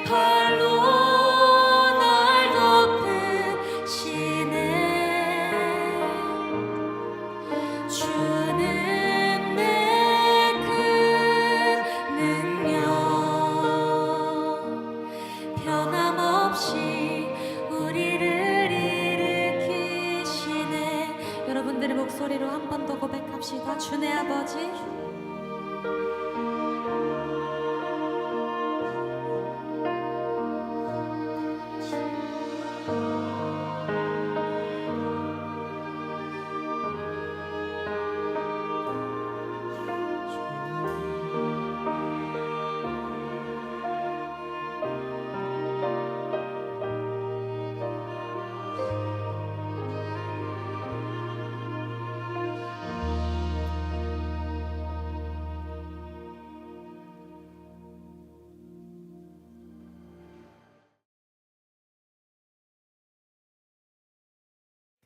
팔로 날 덮으시네. 주는 내 큰 능력, 변함없이 우리를 일으키시네. 여러분들의 목소리로 한 번 더 고백합시다. 주 내 아버지,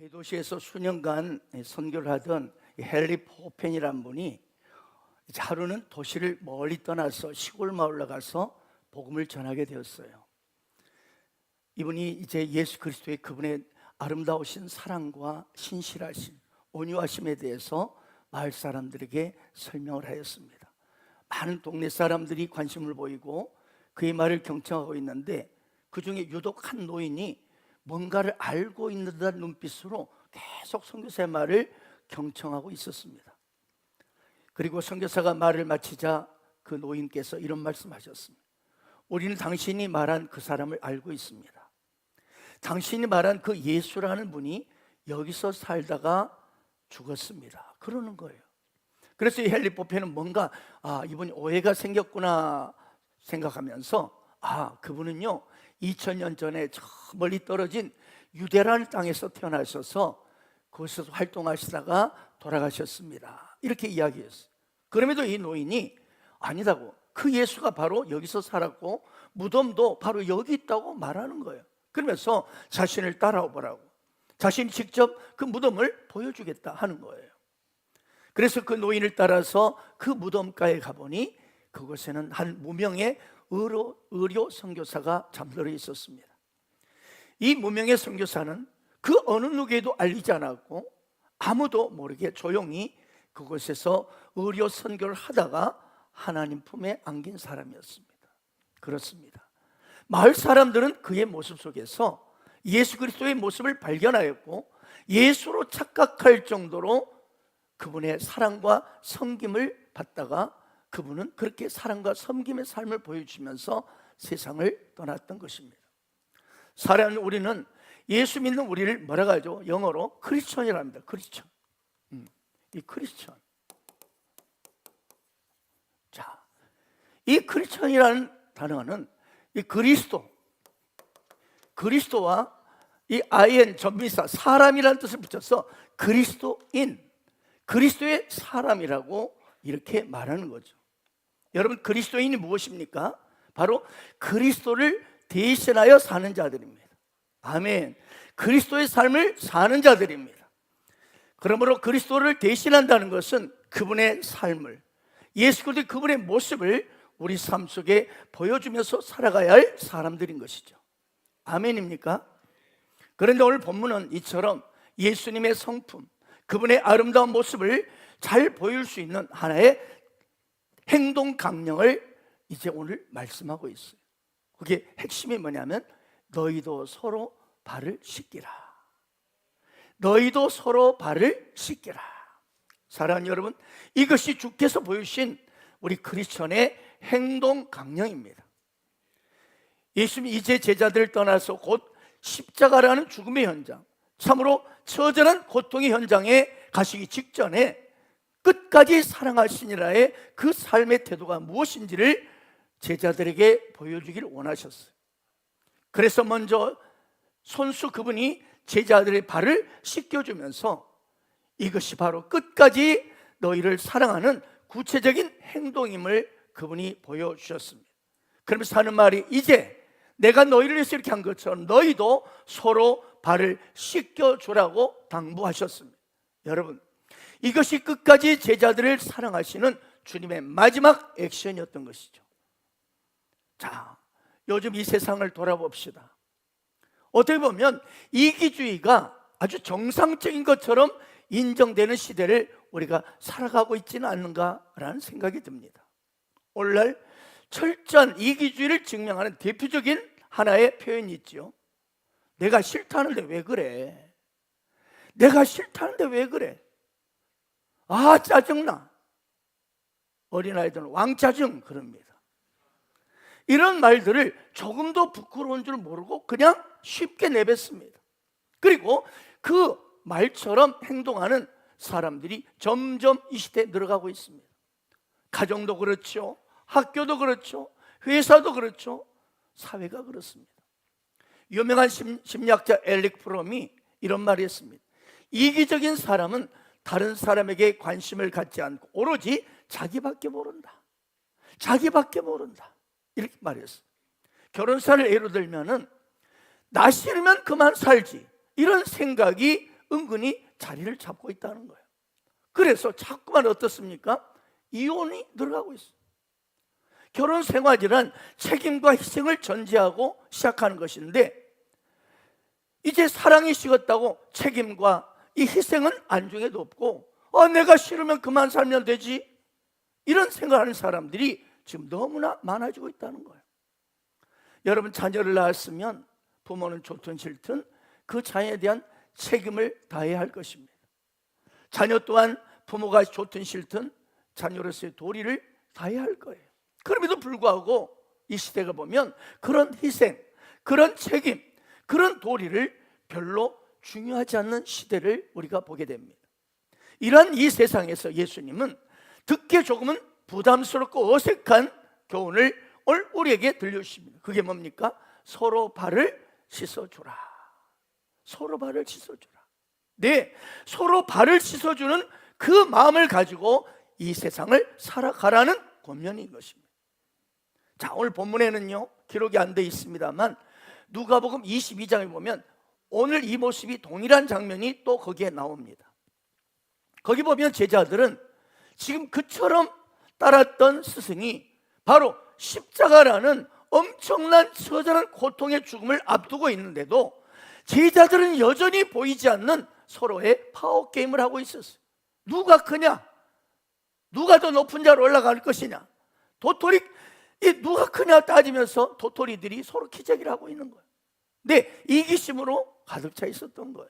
대도시에서 수년간 선교를 하던 헨리 포펜이라는 분이 이제 하루는 도시를 멀리 떠나서 시골 마을로 가서 복음을 전하게 되었어요. 이분이 이제 예수 그리스도의 그분의 아름다우신 사랑과 신실하심, 온유하심에 대해서 마을 사람들에게 설명을 하였습니다. 많은 동네 사람들이 관심을 보이고 그의 말을 경청하고 있는데, 그 중에 유독 한 노인이 뭔가를 알고 있는 듯한 눈빛으로 계속 선교사의 말을 경청하고 있었습니다. 그리고 선교사가 말을 마치자 그 노인께서 이런 말씀하셨습니다. 우리는 당신이 말한 그 사람을 알고 있습니다. 당신이 말한 그 예수라는 분이 여기서 살다가 죽었습니다. 그러는 거예요. 그래서 이 헨리 포펜은 뭔가 이분이 오해가 생겼구나 생각하면서 그분은요 2000년 전에 저 멀리 떨어진 유대라는 땅에서 태어나셔서 거기서 활동하시다가 돌아가셨습니다, 이렇게 이야기했어요. 그럼에도 이 노인이 아니다고, 그 예수가 바로 여기서 살았고 무덤도 바로 여기 있다고 말하는 거예요. 그러면서 자신을 따라오라고, 자신이 직접 그 무덤을 보여주겠다 하는 거예요. 그래서 그 노인을 따라서 그 무덤가에 가보니 그곳에는 한 무명의 의료 선교사가 잠들어 있었습니다. 이 무명의 선교사는 그 어느 누구에도 알리지 않았고 아무도 모르게 조용히 그곳에서 의료 선교를 하다가 하나님 품에 안긴 사람이었습니다. 그렇습니다. 마을 사람들은 그의 모습 속에서 예수 그리스도의 모습을 발견하였고 예수로 착각할 정도로 그분의 사랑과 섬김을 받다가 그분은 그렇게 사랑과 섬김의 삶을 보여주면서 세상을 떠났던 것입니다. 사랑하는 우리는 예수 믿는 우리를 뭐라고 하죠? 영어로 크리스천이라고 합니다. 크리스천. 이 크리스천. 자, 이 크리스천이라는 단어는 이 그리스도와 이 IN 전미사 사람이라는 뜻을 붙여서 그리스도인, 그리스도의 사람이라고 이렇게 말하는 거죠. 여러분, 그리스도인이 무엇입니까? 바로 그리스도를 대신하여 사는 자들입니다. 아멘. 그리스도의 삶을 사는 자들입니다. 그러므로 그리스도를 대신한다는 것은 그분의 삶을, 예수 그리스도의 그분의 모습을 우리 삶 속에 보여주면서 살아가야 할 사람들인 것이죠. 아멘입니까? 그런데 오늘 본문은 이처럼 예수님의 성품, 그분의 아름다운 모습을 잘 보일 수 있는 하나의 행동 강령을 이제 오늘 말씀하고 있어요. 그게 핵심이 뭐냐면 너희도 서로 발을 씻기라. 너희도 서로 발을 씻기라. 사랑하는 여러분, 이것이 주께서 보여주신 우리 크리스천의 행동 강령입니다. 예수님이 이제 제자들을 떠나서 곧 십자가라는 죽음의 현장, 참으로 처절한 고통의 현장에 가시기 직전에 끝까지 사랑하시니라의 그 삶의 태도가 무엇인지를 제자들에게 보여주기를 원하셨어요. 그래서 먼저 손수 그분이 제자들의 발을 씻겨주면서 이것이 바로 끝까지 너희를 사랑하는 구체적인 행동임을 그분이 보여주셨습니다. 그러면서 하는 말이, 이제 내가 너희를 위해서 이렇게 한 것처럼 너희도 서로 발을 씻겨주라고 당부하셨습니다. 여러분, 이것이 끝까지 제자들을 사랑하시는 주님의 마지막 액션이었던 것이죠. 자, 요즘 이 세상을 돌아봅시다. 어떻게 보면 이기주의가 아주 정상적인 것처럼 인정되는 시대를 우리가 살아가고 있지는 않는가라는 생각이 듭니다. 오늘날 철저한 이기주의를 증명하는 대표적인 하나의 표현이 있죠. 내가 싫다는데 왜 그래? 내가 싫다는데 왜 그래? 아, 짜증나. 어린아이들은 왕짜증 그럽니다. 이런 말들을 조금도 부끄러운 줄 모르고 그냥 쉽게 내뱉습니다. 그리고 그 말처럼 행동하는 사람들이 점점 이 시대에 늘어가고 있습니다. 가정도 그렇죠, 학교도 그렇죠, 회사도 그렇죠, 사회가 그렇습니다. 유명한 심리학자 엘릭 프롬이 이런 말을 했습니다. 이기적인 사람은 다른 사람에게 관심을 갖지 않고 오로지 자기밖에 모른다. 자기밖에 모른다. 이렇게 말했어요. 결혼사를 예로 들면은 나 싫으면 그만 살지, 이런 생각이 은근히 자리를 잡고 있다는 거예요. 그래서 자꾸만 어떻습니까? 이혼이 늘어가고 있어요. 결혼 생활이란 책임과 희생을 전제하고 시작하는 것인데, 이제 사랑이 식었다고 책임과 이 희생은 안중에도 없고, 내가 싫으면 그만 살면 되지, 이런 생각하는 사람들이 지금 너무나 많아지고 있다는 거예요. 여러분, 자녀를 낳았으면 부모는 좋든 싫든 그 자녀에 대한 책임을 다해야 할 것입니다. 자녀 또한 부모가 좋든 싫든 자녀로서의 도리를 다해야 할 거예요. 그럼에도 불구하고 이 시대가 보면 그런 희생, 그런 책임, 그런 도리를 별로 중요하지 않는 시대를 우리가 보게 됩니다. 이러한 이 세상에서 예수님은 듣기에 조금은 부담스럽고 어색한 교훈을 오늘 우리에게 들려주십니다. 그게 뭡니까? 서로 발을 씻어주라. 서로 발을 씻어주라. 네, 서로 발을 씻어주는 그 마음을 가지고 이 세상을 살아가라는 권면인 것입니다. 자, 오늘 본문에는요 기록이 안 돼 있습니다만 누가복음 22장에 보면 오늘 이 모습이 동일한 장면이 또 거기에 나옵니다. 거기 보면 제자들은 지금 그처럼 따랐던 스승이 바로 십자가라는 엄청난 처절한 고통의 죽음을 앞두고 있는데도 제자들은 여전히 보이지 않는 서로의 파워게임을 하고 있었어요. 누가 크냐? 누가 더 높은 자로 올라갈 것이냐? 도토리, 누가 크냐 따지면서 도토리들이 서로 기저귀를 하고 있는 거예요. 네, 이기심으로 가득 차 있었던 거예요.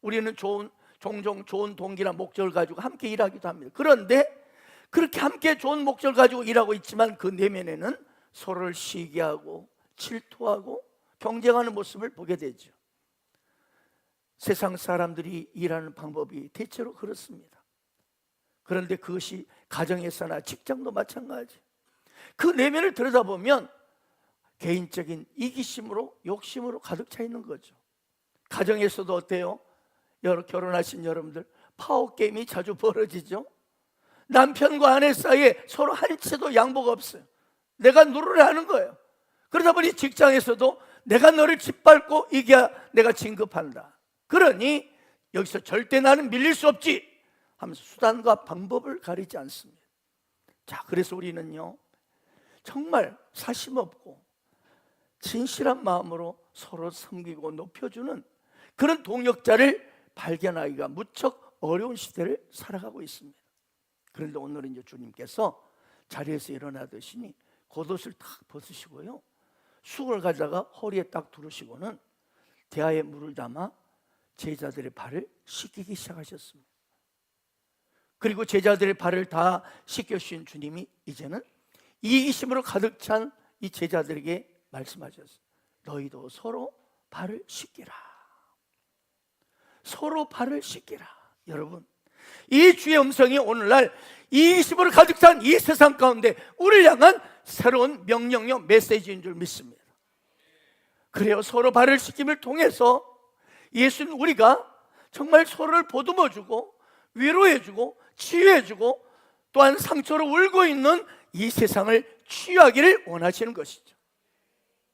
우리는 종종 좋은 동기나 목적을 가지고 함께 일하기도 합니다. 그런데 그렇게 함께 좋은 목적을 가지고 일하고 있지만 그 내면에는 서로를 시기하고 질투하고 경쟁하는 모습을 보게 되죠. 세상 사람들이 일하는 방법이 대체로 그렇습니다. 그런데 그것이 가정에서나 직장도 마찬가지. 그 내면을 들여다보면 개인적인 이기심으로 욕심으로 가득 차 있는 거죠. 가정에서도 어때요? 결혼하신 여러분들 파워게임이 자주 벌어지죠. 남편과 아내 사이에 서로 한 채도 양보가 없어요. 내가 누르려 하는 거예요. 그러다 보니 직장에서도 내가 너를 짓밟고 이겨야 내가 진급한다. 그러니 여기서 절대 나는 밀릴 수 없지 하면서 수단과 방법을 가리지 않습니다. 자, 그래서 우리는요 정말 사심없고 진실한 마음으로 서로 섬기고 높여주는 그런 동역자를 발견하기가 무척 어려운 시대를 살아가고 있습니다. 그런데 오늘은 이제 주님께서 자리에서 일어나드시니 겉옷을 탁 벗으시고요 쑥을 가져다가 허리에 딱 두르시고는 대야에 물을 담아 제자들의 발을 씻기기 시작하셨습니다. 그리고 제자들의 발을 다 씻겨주신 주님이 이제는 이기심으로 가득 찬 이 제자들에게 말씀하셨어요. 너희도 서로 발을 씻기라. 서로 발을 씻기라. 여러분, 이 주의 음성이 오늘날 이기심으로 가득 찬 이 세상 가운데 우리를 향한 새로운 명령력 메시지인 줄 믿습니다. 그래요, 서로 발을 씻김을 통해서 예수는 우리가 정말 서로를 보듬어주고 위로해주고 치유해주고 또한 상처로 울고 있는 이 세상을 치유하기를 원하시는 것이죠.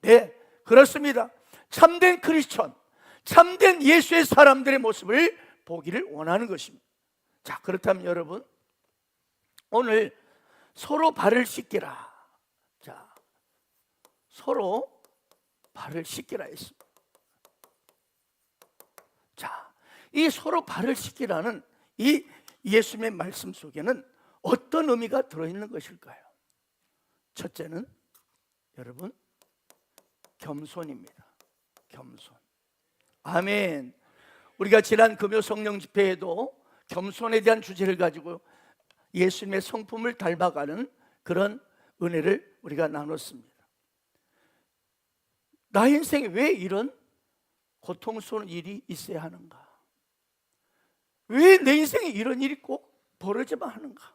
네, 그렇습니다. 참된 크리스천, 참된 예수의 사람들의 모습을 보기를 원하는 것입니다. 자, 그렇다면 여러분, 오늘 서로 발을 씻기라. 자, 서로 발을 씻기라 했습니다. 자, 이 서로 발을 씻기라는 이 예수님의 말씀 속에는 어떤 의미가 들어있는 것일까요? 첫째는 여러분, 겸손입니다. 겸손. 아멘. 우리가 지난 금요 성령 집회에도 겸손에 대한 주제를 가지고 예수님의 성품을 닮아가는 그런 은혜를 우리가 나눴습니다. 나의 인생에 왜 이런 고통스러운 일이 있어야 하는가? 왜 내 인생에 이런 일이 꼭 벌어져만 하는가?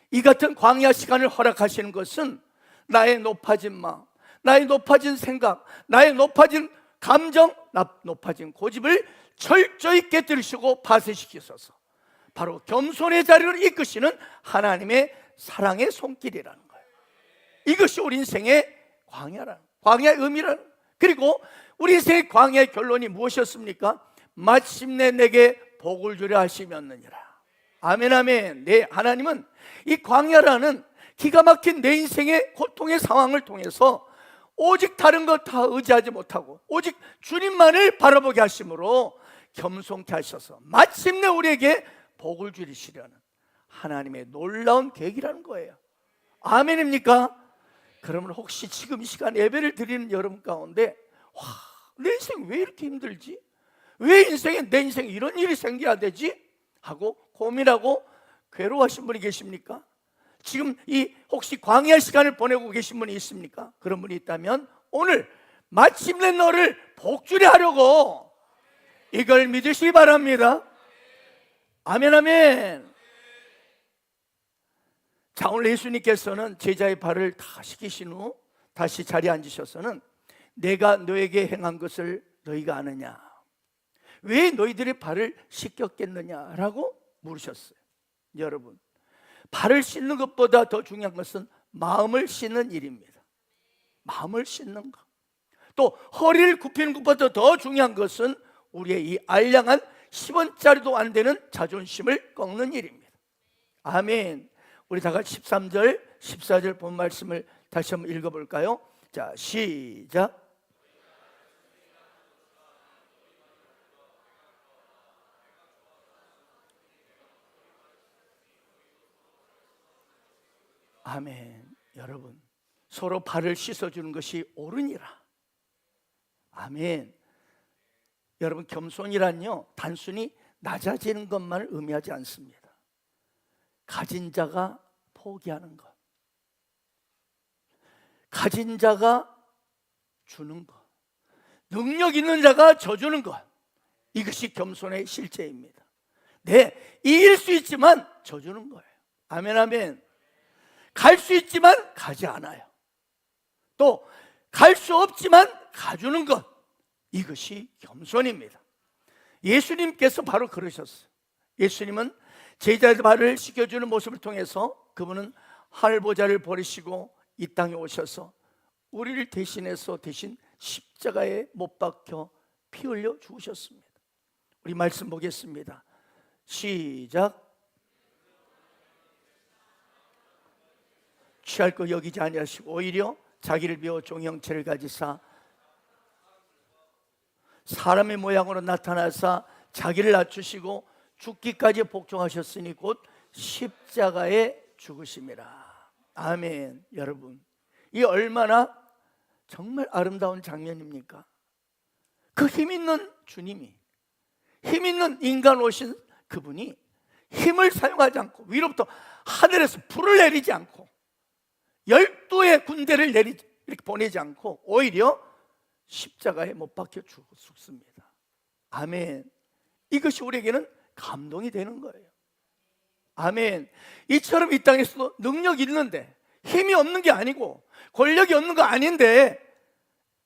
이 같은 광야 시간을 허락하시는 것은 나의 높아진 마음, 나의 높아진 생각, 나의 높아진 감정, 높아진 고집을 철저히 깨뜨리시고 파쇄시키소서. 바로 겸손의 자리를 이끄시는 하나님의 사랑의 손길이라는 거예요. 이것이 우리 인생의 광야의 의미라는. 그리고 우리 인생의 광야의 결론이 무엇이었습니까? 마침내 내게 복을 주려 하시면느니라. 아멘, 아멘. 네, 하나님은 이 광야라는 기가 막힌 내 인생의 고통의 상황을 통해서 오직 다른 것 다 의지하지 못하고 오직 주님만을 바라보게 하심으로 겸손케 하셔서 마침내 우리에게 복을 주시려는 하나님의 놀라운 계획이라는 거예요. 아멘입니까? 그러면 혹시 지금 이 시간 예배를 드리는 여러분 가운데 내 인생 왜 이렇게 힘들지? 왜 내 인생에 이런 일이 생겨야 되지? 하고 고민하고 괴로워하신 분이 계십니까? 지금 혹시 광야 시간을 보내고 계신 분이 있습니까? 그런 분이 있다면 오늘 마침내 너를 복주려 하려고 이걸 믿으시기 바랍니다. 아멘, 아멘. 자, 오늘 예수님께서는 제자의 발을 다 씻기신 후 다시 자리에 앉으셔서는 내가 너에게 행한 것을 너희가 아느냐? 왜 너희들의 발을 씻겼겠느냐라고 물으셨어요. 여러분, 발을 씻는 것보다 더 중요한 것은 마음을 씻는 일입니다. 마음을 씻는 것. 또 허리를 굽히는 것보다 더 중요한 것은 우리의 이 알량한 10원짜리도 안 되는 자존심을 꺾는 일입니다. 아멘. 우리 다 같이 13절, 14절 본 말씀을 다시 한번 읽어볼까요? 자, 시작. 아멘. 여러분, 서로 발을 씻어주는 것이 옳으니라. 아멘. 여러분, 겸손이란요 단순히 낮아지는 것만을 의미하지 않습니다. 가진 자가 포기하는 것, 가진 자가 주는 것, 능력 있는 자가 져주는 것, 이것이 겸손의 실제입니다. 네, 이길 수 있지만 져주는 거예요. 아멘, 아멘. 갈 수 있지만 가지 않아요. 또 갈 수 없지만 가주는 것, 이것이 겸손입니다. 예수님께서 바로 그러셨어요. 예수님은 제자의 발을 씻겨주는 모습을 통해서 그분은 하늘보좌를 버리시고 이 땅에 오셔서 우리를 대신해서 대신 십자가에 못 박혀 피 흘려 죽으셨습니다. 우리 말씀 보겠습니다. 시작. 취할 거 여기지 아니하시고 오히려 자기를 비워 종의 형체를 가지사 사람의 모양으로 나타나사 자기를 낮추시고 죽기까지 복종하셨으니 곧 십자가에 죽으심이라. 아멘. 여러분, 이 얼마나 정말 아름다운 장면입니까? 그 힘 있는 주님이, 힘 있는 인간 오신 그분이 힘을 사용하지 않고 위로부터 하늘에서 불을 내리지 않고 12의 군대를 이렇게 보내지 않고 오히려 십자가에 못 박혀 죽습니다. 아멘. 이것이 우리에게는 감동이 되는 거예요. 아멘. 이처럼 이 땅에서도 능력이 있는데 힘이 없는 게 아니고 권력이 없는 거 아닌데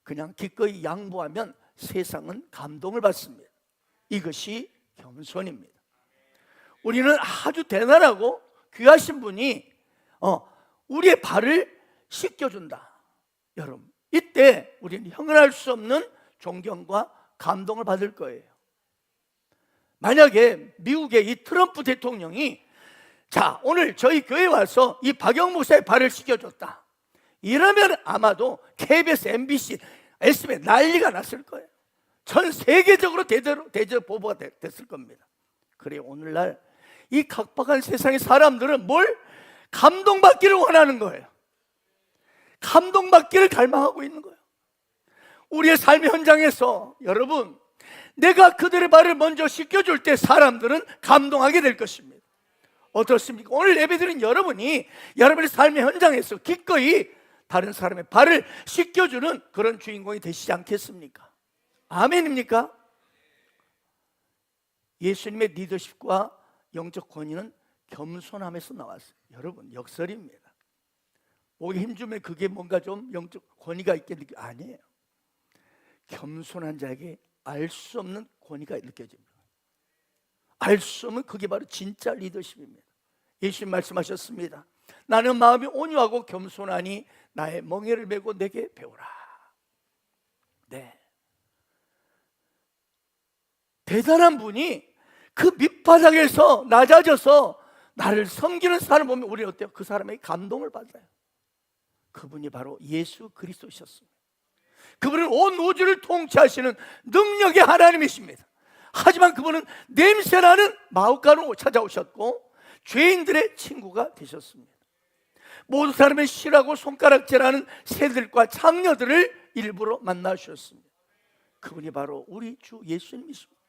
그냥 기꺼이 양보하면 세상은 감동을 받습니다. 이것이 겸손입니다. 우리는 아주 대단하고 귀하신 분이 우리의 발을 씻겨준다. 여러분, 이때 우리는 형언할 수 없는 존경과 감동을 받을 거예요. 만약에 미국의 이 트럼프 대통령이 자, 오늘 저희 교회에 와서 이 박영 목사의 발을 씻겨줬다. 이러면 아마도 KBS, MBC, SBS 난리가 났을 거예요. 전 세계적으로 대저보보가 됐을 겁니다. 그래 오늘날 이 각박한 세상의 사람들은 뭘? 감동받기를 원하는 거예요. 감동받기를 갈망하고 있는 거예요. 우리의 삶의 현장에서 여러분, 내가 그들의 발을 먼저 씻겨줄 때 사람들은 감동하게 될 것입니다. 어떻습니까? 오늘 예배드린 여러분이 여러분의 삶의 현장에서 기꺼이 다른 사람의 발을 씻겨주는 그런 주인공이 되시지 않겠습니까? 아멘입니까? 예수님의 리더십과 영적 권위는 겸손함에서 나왔어요. 여러분, 역설입니다. 목에 힘주면 그게 뭔가 좀 영적 권위가 있게 아니에요. 겸손한 자에게 알 수 없는 권위가 느껴집니다. 알 수 없는 그게 바로 진짜 리더십입니다. 예수님 말씀하셨습니다. 나는 마음이 온유하고 겸손하니 나의 멍에를 메고 내게 배우라. 네, 대단한 분이 그 밑바닥에서 낮아져서 나를 섬기는 사람을 보면 우리는 어때요? 그 사람에게 감동을 받아요. 그분이 바로 예수 그리스도셨습니다. 그분은 온 우주를 통치하시는 능력의 하나님이십니다. 하지만 그분은 냄새나는 마을간으로 찾아오셨고 죄인들의 친구가 되셨습니다. 모든 사람의 실하고 손가락질하는 새들과 창녀들을 일부러 만나주셨습니다. 그분이 바로 우리 주 예수님이십니다.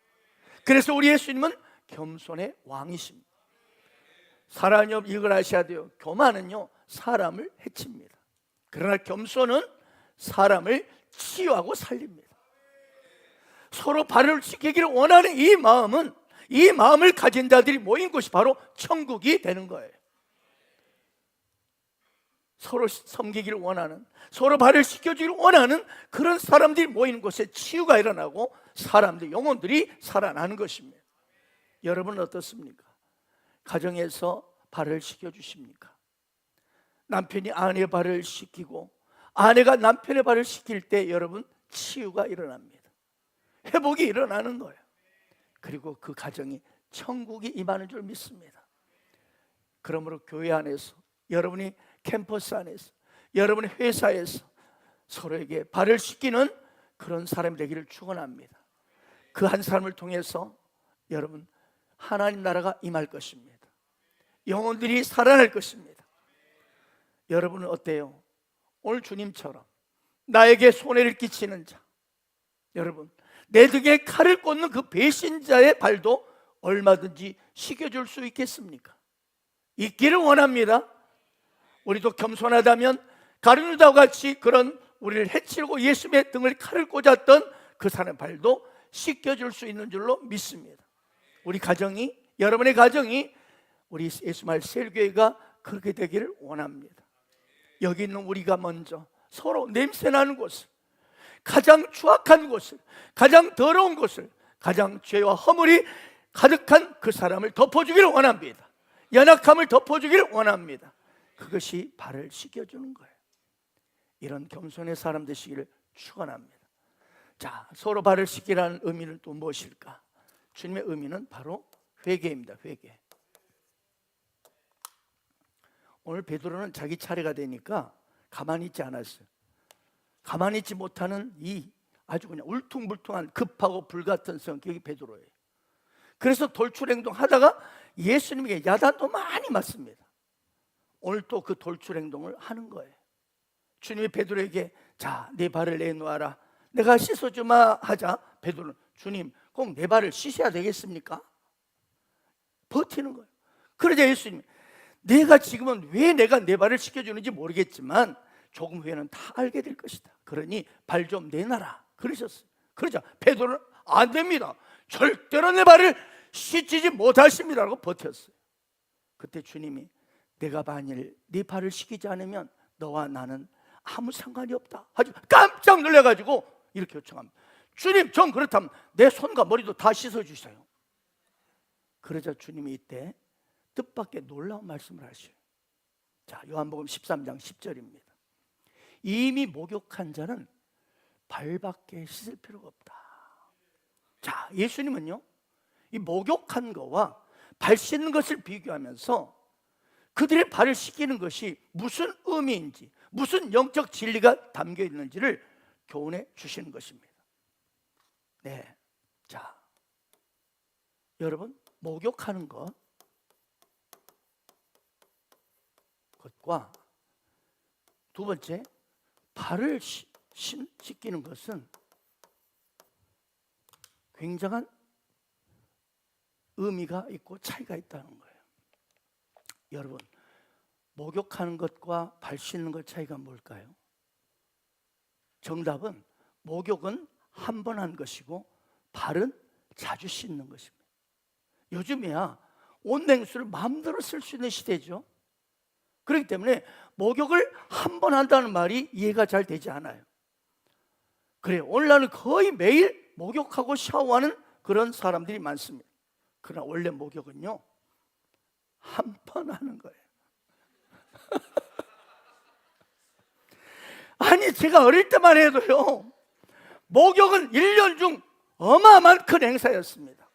그래서 우리 예수님은 겸손의 왕이십니다. 사랑하여 이걸 아셔야 돼요. 교만은요 사람을 해칩니다. 그러나 겸손은 사람을 치유하고 살립니다. 서로 발을 씻기기를 원하는 이 마음을 가진 자들이 모인 곳이 바로 천국이 되는 거예요. 서로 섬기기를 원하는, 서로 발을 씻겨주기를 원하는 그런 사람들이 모이는 곳에 치유가 일어나고 사람들, 영혼들이 살아나는 것입니다. 여러분은 어떻습니까? 가정에서 발을 씻겨주십니까? 남편이 아내의 발을 씻기고 아내가 남편의 발을 씻길 때 여러분 치유가 일어납니다. 회복이 일어나는 거예요. 그리고 그 가정이 천국이 임하는 줄 믿습니다. 그러므로 교회 안에서, 여러분이 캠퍼스 안에서, 여러분의 회사에서 서로에게 발을 씻기는 그런 사람이 되기를 축원합니다. 그 한 사람을 통해서 여러분 하나님 나라가 임할 것입니다. 영혼들이 살아날 것입니다. 여러분은 어때요? 오늘 주님처럼 나에게 손해를 끼치는 자, 여러분 내 등에 칼을 꽂는 그 배신자의 발도 얼마든지 씻겨줄 수 있겠습니까? 있기를 원합니다. 우리도 겸손하다면 가룟유다와 같이 그런 우리를 해치려고 예수님의 등을 칼을 꽂았던 그 사람의 발도 씻겨줄 수 있는 줄로 믿습니다. 우리 가정이, 여러분의 가정이 우리 예수말 셀교회가 그렇게 되기를 원합니다. 여기 있는 우리가 먼저 서로 냄새나는 곳을, 가장 추악한 곳을, 가장 더러운 곳을, 가장 죄와 허물이 가득한 그 사람을 덮어주기를 원합니다. 연약함을 덮어주기를 원합니다. 그것이 발을 씻겨주는 거예요. 이런 겸손의 사람 되시기를 축원합니다. 자, 서로 발을 씻기라는 의미는 또 무엇일까? 주님의 의미는 바로 회개입니다. 회개. 오늘 베드로는 자기 차례가 되니까 가만히 있지 않았어요. 가만히 있지 못하는 이 아주 그냥 울퉁불퉁한 급하고 불같은 성격이 베드로예요. 그래서 돌출행동 하다가 예수님에게 야단도 많이 맞습니다. 오늘 또 그 돌출행동을 하는 거예요. 주님이 베드로에게 자, 내 발을 내놓아라, 내가 씻어주마 하자 베드로는 주님 꼭 내 발을 씻어야 되겠습니까? 버티는 거예요. 그러자 예수님이 내가 지금은 왜 내가 내 발을 씻겨주는지 모르겠지만 조금 후에는 다 알게 될 것이다. 그러니 발 좀 내놔라 그러셨어요. 그러자 베드로는 안 됩니다, 절대로 내 발을 씻지 못하십니다라고 버텼어요. 그때 주님이 내가 만일 네 발을 씻기지 않으면 너와 나는 아무 상관이 없다 하지 깜짝 놀라가지고 이렇게 요청합니다. 주님, 전 그렇다면 내 손과 머리도 다 씻어주세요. 그러자 주님이 이때 뜻밖의 놀라운 말씀을 하셔요. 자, 요한복음 13장 10절입니다. 이미 목욕한 자는 발밖에 씻을 필요가 없다. 자, 예수님은요 이 목욕한 거와 발 씻는 것을 비교하면서 그들의 발을 씻기는 것이 무슨 의미인지, 무슨 영적 진리가 담겨 있는지를 교훈해 주시는 것입니다. 네, 자, 여러분, 목욕하는 것과 두 번째, 발을 씻기는 것은 굉장한 의미가 있고 차이가 있다는 거예요. 여러분, 목욕하는 것과 발 씻는 것 차이가 뭘까요? 정답은 목욕은 한 번 한 것이고 발은 자주 씻는 것입니다. 요즘에야 온냉수를 마음대로 쓸 수 있는 시대죠. 그렇기 때문에 목욕을 한 번 한다는 말이 이해가 잘 되지 않아요. 그래요, 오늘날은 거의 매일 목욕하고 샤워하는 그런 사람들이 많습니다. 그러나 원래 목욕은요, 한 번 하는 거예요. 아니, 제가 어릴 때만 해도요, 목욕은 1년 중 어마어마한 큰 행사였습니다.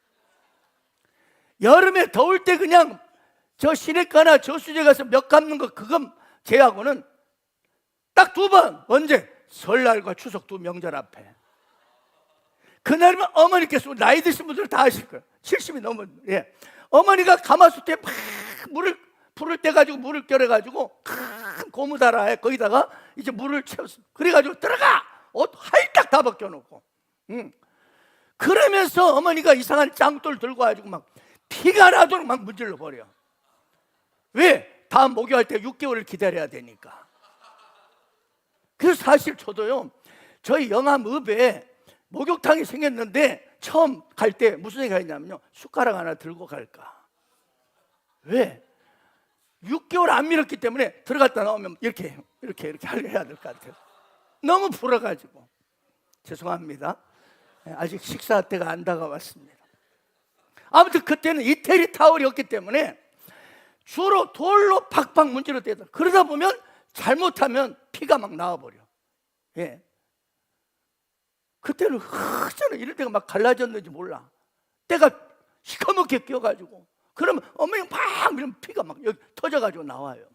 여름에 더울 때 그냥 저 시내가나 저수지에 가서 몇 감는 거 그건 제하고는 딱 2번. 언제? 설날과 추석 두 명절 앞에. 그날이면 어머니께서, 나이 드신 분들은 다 아실 거예요. 70이 넘은, 예. 어머니가 가마솥에 막 불을 떼가지고 물을 끓여가지고 큰 고무다라에 거기다가 이제 물을 채웠습니다. 그래가지고 들어가! 옷 활딱 다 벗겨놓고. 그러면서 어머니가 이상한 짱돌 들고 와가지고 막 피가 나도록 막 문질러 버려. 왜? 다음 목욕할 때 6개월을 기다려야 되니까. 그래서 사실 저도요, 저희 영암읍에 목욕탕이 생겼는데 처음 갈 때 무슨 생각했냐면요, 숟가락 하나 들고 갈까. 왜? 6개월 안 밀었기 때문에 들어갔다 나오면 이렇게 해야 될 것 같아요. 너무 불어가지고. 죄송합니다. 아직 식사 때가 안 다가왔습니다. 아무튼 그때는 이태리 타월이 없기 때문에 주로 돌로 팍팍 문질러 대다. 그러다 보면 잘못하면 피가 막 나와버려. 예. 그때는 저는 이럴 때가 막 갈라졌는지 몰라. 때가 시커멓게 끼어가지고, 그러면 어머니 막 이러면 피가 막 여기 터져가지고 나와요.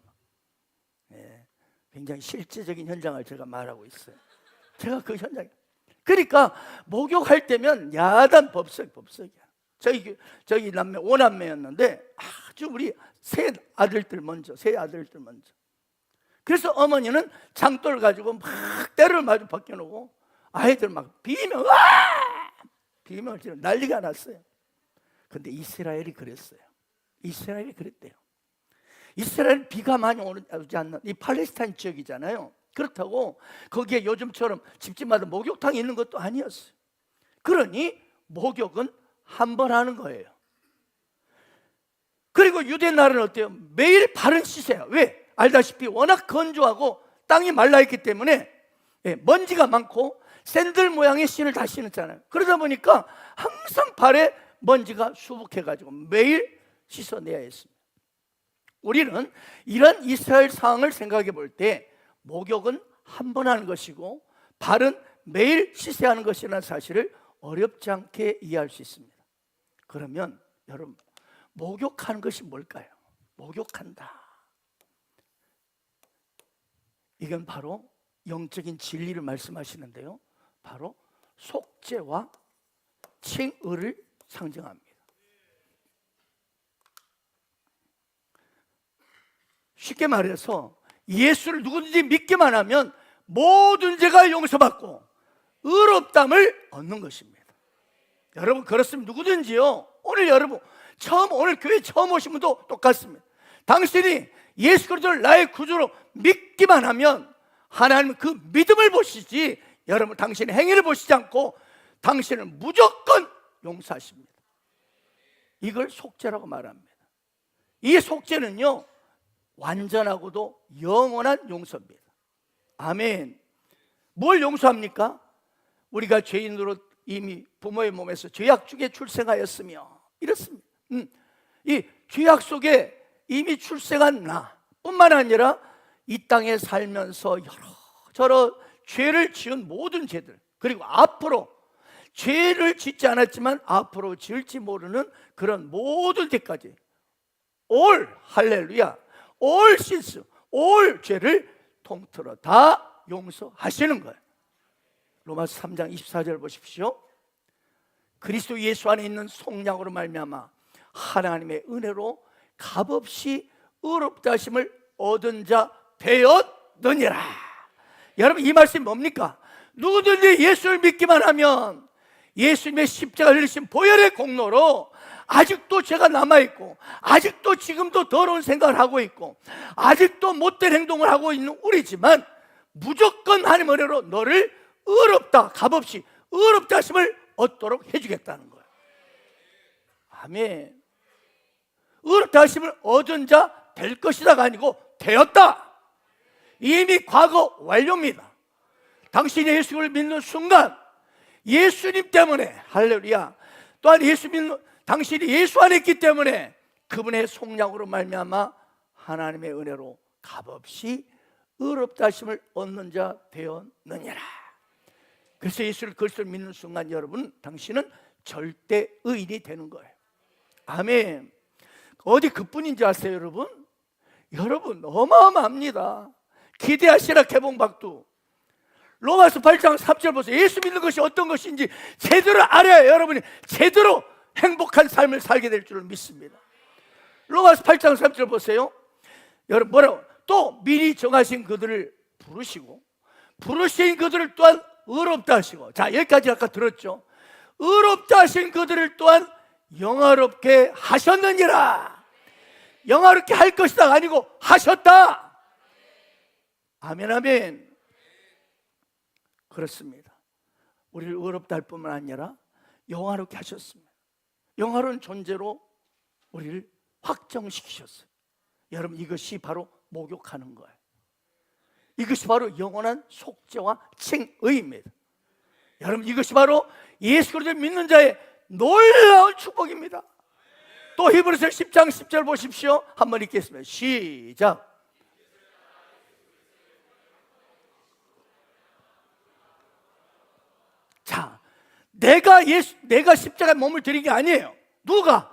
예. 굉장히 실제적인 현장을 제가 말하고 있어요. 제가 그 현장에. 그러니까 목욕할 때면 야단 법석이야. 저희 남매 5남매였는데 아주 우리 세 아들들 먼저. 그래서 어머니는 장돌 가지고 막 때를 마주 벗겨놓고 아이들 막 비명 지르 난리가 났어요. 근데 이스라엘이 그랬어요. 이스라엘이 그랬대요. 이스라엘 비가 많이 오지 않는 이 팔레스타인 지역이잖아요. 그렇다고 거기에 요즘처럼 집집마다 목욕탕이 있는 것도 아니었어요. 그러니 목욕은 한 번 하는 거예요. 그리고 유대 나라는 어때요? 매일 발은 씻어요. 왜? 알다시피 워낙 건조하고 땅이 말라있기 때문에 먼지가 많고 샌들 모양의 신을 다 신었잖아요. 그러다 보니까 항상 발에 먼지가 수북해가지고 매일 씻어내야 했습니다. 우리는 이런 이스라엘 상황을 생각해 볼 때 목욕은 한 번 하는 것이고 발은 매일 씻어야 하는 것이라는 사실을 어렵지 않게 이해할 수 있습니다. 그러면 여러분, 목욕하는 것이 뭘까요? 목욕한다. 이건 바로 영적인 진리를 말씀하시는데요, 바로 속죄와 칭의를 상징합니다. 쉽게 말해서 예수를 누구든지 믿기만 하면 모든 죄가 용서받고 의롭담을 얻는 것입니다. 여러분, 그렇습니다. 누구든지요. 오늘 교회 처음 오신 분도 똑같습니다. 당신이 예수 그리스도를 나의 구주로 믿기만 하면 하나님은 그 믿음을 보시지, 여러분 당신의 행위를 보시지 않고 당신을 무조건 용서하십니다. 이걸 속죄라고 말합니다. 이 속죄는요, 완전하고도 영원한 용서입니다. 아멘. 뭘 용서합니까? 우리가 죄인으로 이미 부모의 몸에서 죄악 중에 출생하였으며, 이렇습니다. 이 죄악 속에 이미 출생한 나 뿐만 아니라 이 땅에 살면서 여러저러 죄를 지은 모든 죄들, 그리고 앞으로 죄를 짓지 않았지만 앞으로 지을지 모르는 그런 모든 죄까지, 올 할렐루야, 올 신스, 올 죄를 통틀어 다 용서하시는 거예요. 로마서 3장 24절 보십시오. 그리스도 예수 안에 있는 속량으로 말미암아 하나님의 은혜로 값없이 의롭다 하심을 얻은 자 되었느니라. 여러분, 이 말씀이 뭡니까? 누구든지 예수를 믿기만 하면 예수님의 십자가 흘리신 보혈의 공로로 아직도 죄가 남아있고, 아직도 지금도 더러운 생각을 하고 있고, 아직도 못된 행동을 하고 있는 우리지만 무조건 하나님 은혜로 너를 의롭다, 값없이 의롭다 하심을 얻도록 해주겠다는 거예요. 아멘. 의롭다 하심을 얻은 자 될 것이다가 아니고 되었다. 이미 과거 완료입니다. 당신이 예수를 믿는 순간 예수님 때문에, 할렐루야, 또한 당신이 예수 안에 있기 때문에 그분의 속량으로 말미암아 하나님의 은혜로 값없이 의롭다 하심을 얻는 자 되었느니라. 그래서 예수를 그리스도를 믿는 순간 여러분, 당신은 절대 의인이 되는 거예요. 아멘. 어디 그뿐인지 아세요, 여러분? 여러분, 어마어마합니다. 기대하시라 개봉박두. 로마서 8장 3절 보세요. 예수 믿는 것이 어떤 것인지 제대로 알아야 여러분이 제대로 행복한 삶을 살게 될 줄을 믿습니다. 로마서 8장 3절 보세요. 여러분, 뭐라고? 또 미리 정하신 그들을 부르시고 부르신 그들을 또한 의롭다 하시고. 자, 여기까지 아까 들었죠? 의롭다 하신 그들을 또한 영화롭게 하셨느니라. 영화롭게 할 것이다 아니고 하셨다. 아멘, 아멘. 그렇습니다. 우리를 의롭다 할 뿐만 아니라 영화롭게 하셨습니다. 영화로운 존재로 우리를 확정시키셨어요. 여러분, 이것이 바로 목욕하는 거예요. 이것이 바로 영원한 속죄와 칭의입니다. 여러분, 이것이 바로 예수 그리스도를 믿는 자의 놀라운 축복입니다. 또 히브리서 10장 10절 보십시오. 한번 읽겠습니다. 시작. 자, 내가 십자가에 몸을 드린 게 아니에요. 누가?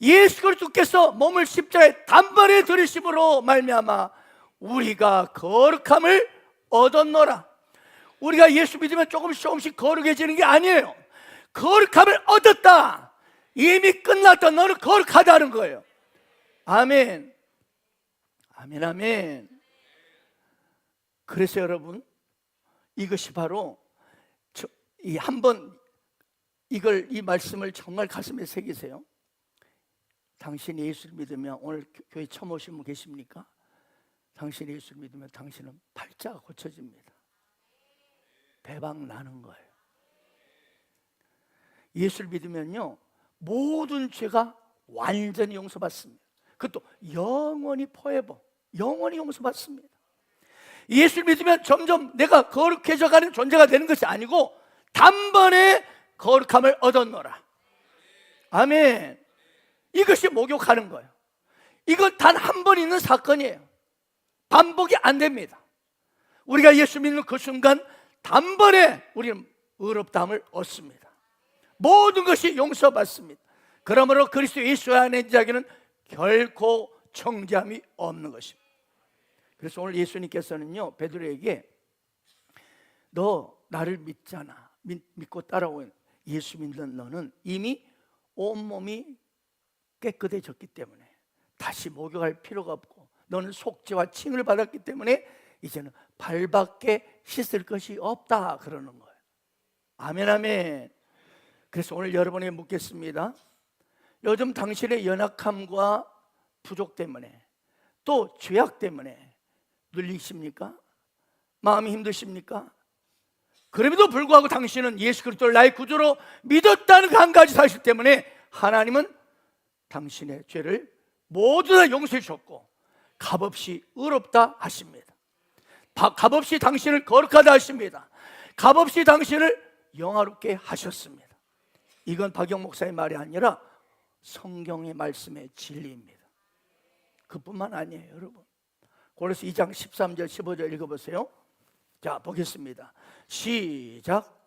예수 그리스도께서 몸을 십자가에 단번에 들이심으로 말미암아 우리가 거룩함을 얻었노라. 우리가 예수 믿으면 조금씩 거룩해지는 게 아니에요. 거룩함을 얻었다. 이미 끝났다. 너는 거룩하다는 거예요. 아멘. 아멘, 아멘. 그래서 여러분, 이것이 바로 이 말씀을 정말 가슴에 새기세요. 당신이 예수를 믿으면, 오늘 교회 처음 오신 분 계십니까? 당신이 예수를 믿으면 당신은 팔자가 고쳐집니다. 대박 나는 거예요. 예수를 믿으면요, 모든 죄가 완전히 용서받습니다. 그것도 영원히 forever, 영원히 용서받습니다. 예수를 믿으면 점점 내가 거룩해져가는 존재가 되는 것이 아니고 단번에 거룩함을 얻었노라. 아멘. 이것이 목욕하는 거예요. 이건 단 한 번 있는 사건이에요. 반복이 안 됩니다. 우리가 예수 믿는 그 순간 단번에 우리는 의롭다함을 얻습니다. 모든 것이 용서받습니다. 그러므로 그리스도 예수 안에 있는 자에게는 결코 정죄함이 없는 것입니다. 그래서 오늘 예수님께서는요, 베드로에게 너 나를 믿잖아, 믿고 따라오는 예수 믿는 너는 이미 온몸이 깨끗해졌기 때문에 다시 목욕할 필요가 없고, 너는 속죄와 칭을 받았기 때문에 이제는 발밖에 씻을 것이 없다 그러는 거예요. 아멘, 아멘. 그래서 오늘 여러분에게 묻겠습니다. 요즘 당신의 연약함과 부족 때문에, 또 죄악 때문에 눌리십니까? 마음이 힘드십니까? 그럼에도 불구하고 당신은 예수 그리스도를 나의 구주로 믿었다는 그 한 가지 사실 때문에 하나님은 당신의 죄를 모두 다 용서해 주셨고 값없이 의롭다 하십니다. 값없이 당신을 거룩하다 하십니다. 값없이 당신을 영화롭게 하셨습니다. 이건 박영 목사의 말이 아니라 성경의 말씀의 진리입니다. 그뿐만 아니에요, 여러분. 고린도서 2장 13절 15절 읽어보세요. 자, 보겠습니다. 시작.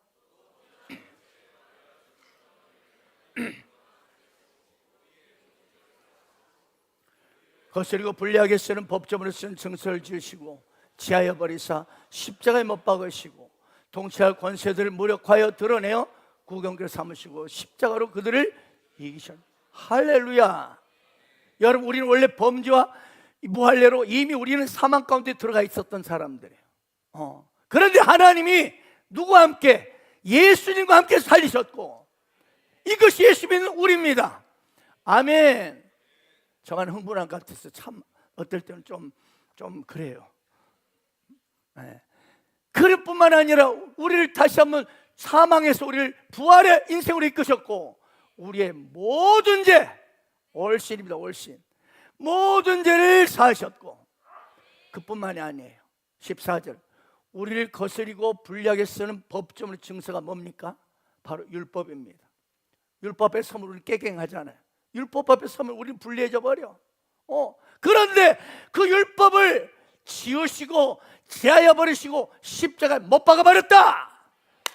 거스리고 불리하게 쓰는 법조문을 쓴 증서를 지으시고 지하여 버리사 십자가에 못 박으시고 통치할 권세들을 무력하여 드러내어 구경거리 삼으시고 십자가로 그들을 이기셨다. 할렐루야. 여러분, 우리는 원래 범죄와 무할례로 이미 우리는 사망 가운데 들어가 있었던 사람들이에요. 그런데 하나님이 누구와 함께? 예수님과 함께 살리셨고, 이것이 예수 믿는 우리입니다. 아멘. 저는 흥분한 것 같아서 참 어떨 때는 좀 그래요. 네. 그럴 뿐만 아니라 우리를 다시 한번 사망에서 우리를 부활의 인생으로 이끄셨고, 우리의 모든 죄, 올신입니다. 올신. 모든 죄를 사하셨고, 그뿐만이 아니에요. 14절, 우리를 거스리고 불리하게 쓰는 법조문의 증서가 뭡니까? 바로 율법입니다. 율법 앞에 서면 우리는 깨갱하잖아요. 율법 앞에 서면 우리는 불리해져 버려. 그런데 그 율법을 지우시고 제하여 버리시고 십자가에 못 박아 버렸다.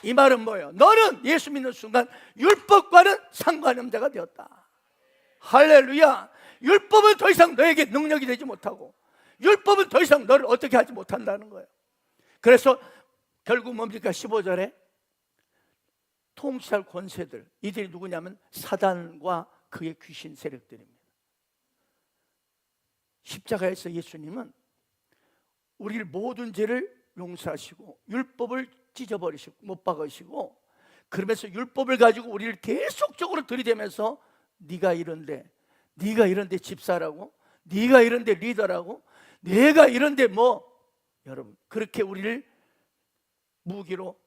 이 말은 뭐예요? 너는 예수 믿는 순간 율법과는 상관없는 자가 되었다. 할렐루야. 율법은 더 이상 너에게 능력이 되지 못하고, 율법은 더 이상 너를 어떻게 하지 못한다는 거예요. 그래서 결국 뭡니까? 15절에 통치할 권세들, 이들이 누구냐면 사단과 그의 귀신 세력들입니다. 십자가에서 예수님은 우리를 모든 죄를 용서하시고 율법을 찢어버리시고 못 박으시고, 그러면서 율법을 가지고 우리를 계속적으로 들이대면서 네가 이런데 집사라고, 네가 이런데 리더라고, 내가 이런데 여러분, 그렇게 우리를 무기로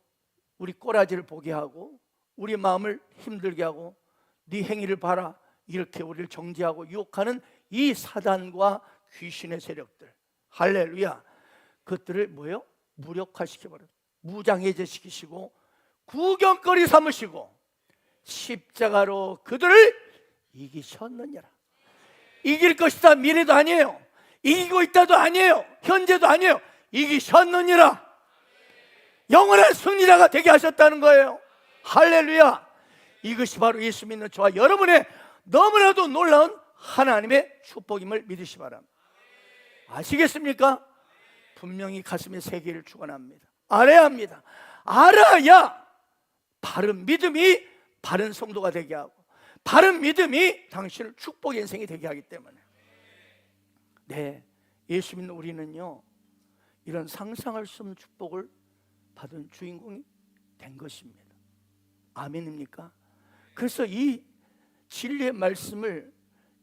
우리 꼬라지를 보게 하고 우리 마음을 힘들게 하고 네 행위를 봐라, 이렇게 우리를 정죄하고 유혹하는 이 사단과 귀신의 세력들, 할렐루야. 그것들을 뭐예요? 무력화시켜버려요. 무장해제시키시고 구경거리 삼으시고 십자가로 그들을 이기셨느니라. 이길 것이다 미래도 아니에요. 이기고 있다도 아니에요. 현재도 아니에요. 이기셨느니라. 영원한 승리자가 되게 하셨다는 거예요. 할렐루야. 이것이 바로 예수 믿는 저와 여러분의 너무나도 놀라운 하나님의 축복임을 믿으시 바랍니다. 아시겠습니까? 분명히 가슴에 새기를 축원합니다. 알아야 합니다. 알아야 바른 믿음이 바른 성도가 되게 하고, 바른 믿음이 당신을 축복의 인생이 되게 하기 때문에, 네, 예수 믿는 우리는요, 이런 상상할 수 없는 축복을 받은 주인공이 된 것입니다. 아멘입니까? 그래서 이 진리의 말씀을,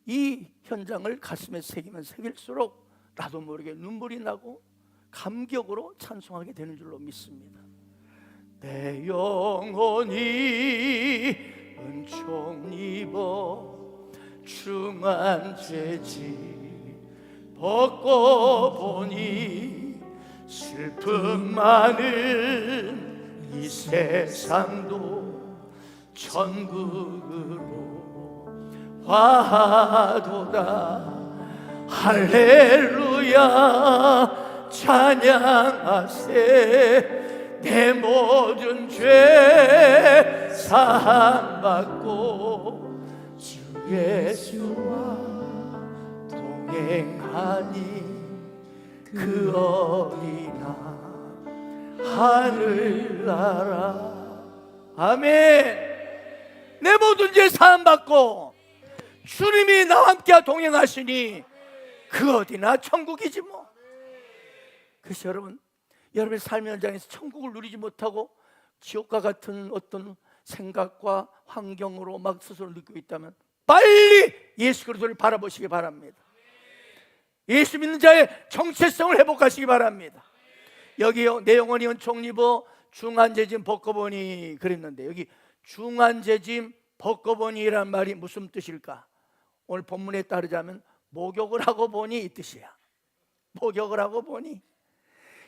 이 현장을 가슴에 새기면 새길수록 나도 모르게 눈물이 나고 감격으로 찬송하게 되는 줄로 믿습니다. 내 영혼이 은총 입어 중한 죄지 벗고 보니 슬픔 많은 이 세상도 천국으로 화하도다. 할렐루야. 찬양하세. 내 모든 죄 사함받고 주 예수와 동행하니 그 어린아 하늘나라. 아멘. 내 모든 죄 사함받고 주님이 나와 함께 동행하시니 그 어디나 천국이지 뭐. 그래서 여러분의 삶의 현장에서 천국을 누리지 못하고 지옥과 같은 어떤 생각과 환경으로 막 스스로 느끼고 있다면 빨리 예수 그리스도를 바라보시기 바랍니다. 예수 믿는 자의 정체성을 회복하시기 바랍니다. 여기요, 내 영혼이 은총 입어 중한 죄짐 벗고보니 그랬는데, 여기 중한 죄짐 벗고보니라는 말이 무슨 뜻일까? 오늘 본문에 따르자면 목욕을 하고 보니 이 뜻이야. 목욕을 하고 보니,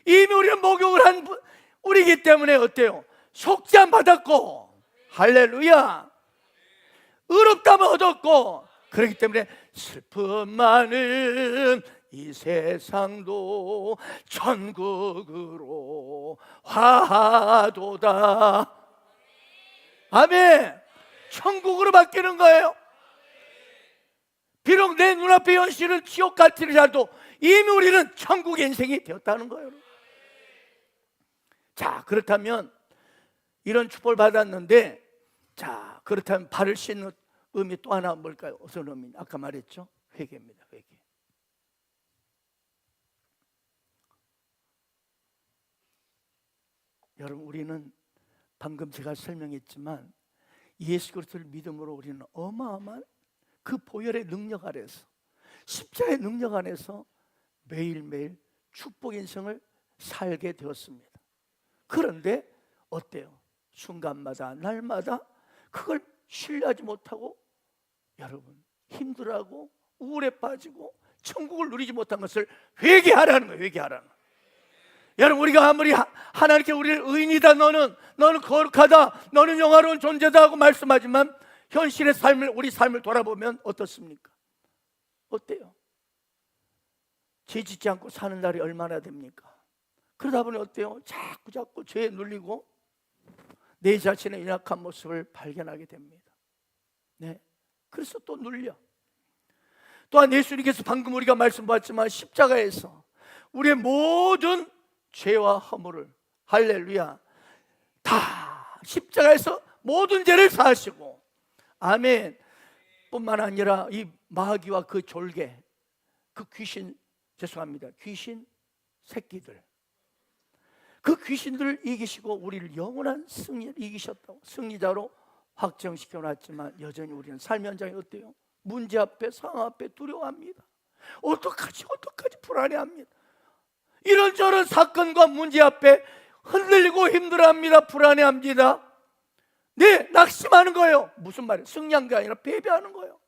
이미 우리는 목욕을 한 우리이기 때문에 어때요? 속죄함 받았고, 할렐루야, 의롭다함을 얻었고, 그렇기 때문에 슬픔 많은 이 세상도 천국으로 화하도다. 아멘. 천국으로 바뀌는 거예요. 비록 내 눈앞의 현실은 지옥 같을지라도 이미 우리는 천국의 인생이 되었다는 거예요. 자, 그렇다면 이런 축복을 받았는데, 자, 그렇다면 발을 씻는 의미 또 하나 뭘까요? 어떤 의미? 아까 말했죠? 회개입니다. 회개. 여러분, 우리는 방금 제가 설명했지만 예수 그리스도를 믿음으로 우리는 어마어마한 그 보혈의 능력 아래서, 십자가의 능력 안에서 매일매일 축복의 인생을 살게 되었습니다. 그런데 어때요? 순간마다 날마다 그걸 신뢰하지 못하고 여러분 힘들어하고 우울에 빠지고 천국을 누리지 못한 것을 회개하라는 거예요. 회개하라는 거예요. 여러분, 우리가 아무리 하나님께 우리를 의인이다, 너는 거룩하다, 너는 영화로운 존재다 하고 말씀하지만 현실의 삶을, 우리 삶을 돌아보면 어떻습니까? 어때요? 죄 짓지 않고 사는 날이 얼마나 됩니까? 그러다 보니 어때요? 자꾸 죄에 눌리고 내 자신의 연약한 모습을 발견하게 됩니다. 네, 그래서 또 눌려. 또한 예수님께서 방금 우리가 말씀 받았지만 십자가에서 우리의 모든 죄와 허물을, 할렐루야, 다 십자가에서 모든 죄를 사하시고, 아멘, 뿐만 아니라 이 마귀와 그 졸개, 그 귀신, 죄송합니다, 귀신 새끼들, 그 귀신들을 이기시고 우리를 영원한 승리를 이기셨다고 승리자로 확정시켜 놨지만 여전히 우리는 삶 현장이 어때요? 문제 앞에, 상황 앞에 두려워합니다. 어떡하지 불안해합니다. 이런저런 사건과 문제 앞에 흔들리고 힘들어합니다. 불안해합니다. 네, 낙심하는 거예요. 무슨 말이에요? 승리한 게 아니라 패배하는 거예요.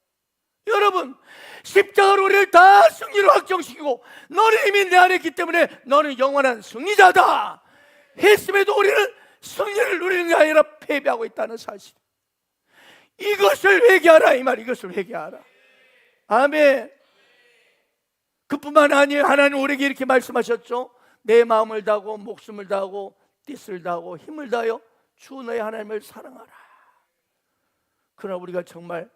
여러분, 십자가로 우리를 다 승리로 확정시키고 너는 이미 내 안에 있기 때문에 너는 영원한 승리자다 했음에도 우리는 승리를 누리는 게 아니라 패배하고 있다는 사실, 이것을 회개하라 이 말. 이것을 회개하라. 아멘. 그뿐만 아니에요. 하나님 우리에게 이렇게 말씀하셨죠. 내 마음을 다하고 목숨을 다하고 뜻을 다하고 힘을 다하여 주 너의 하나님을 사랑하라. 그러나 우리가 정말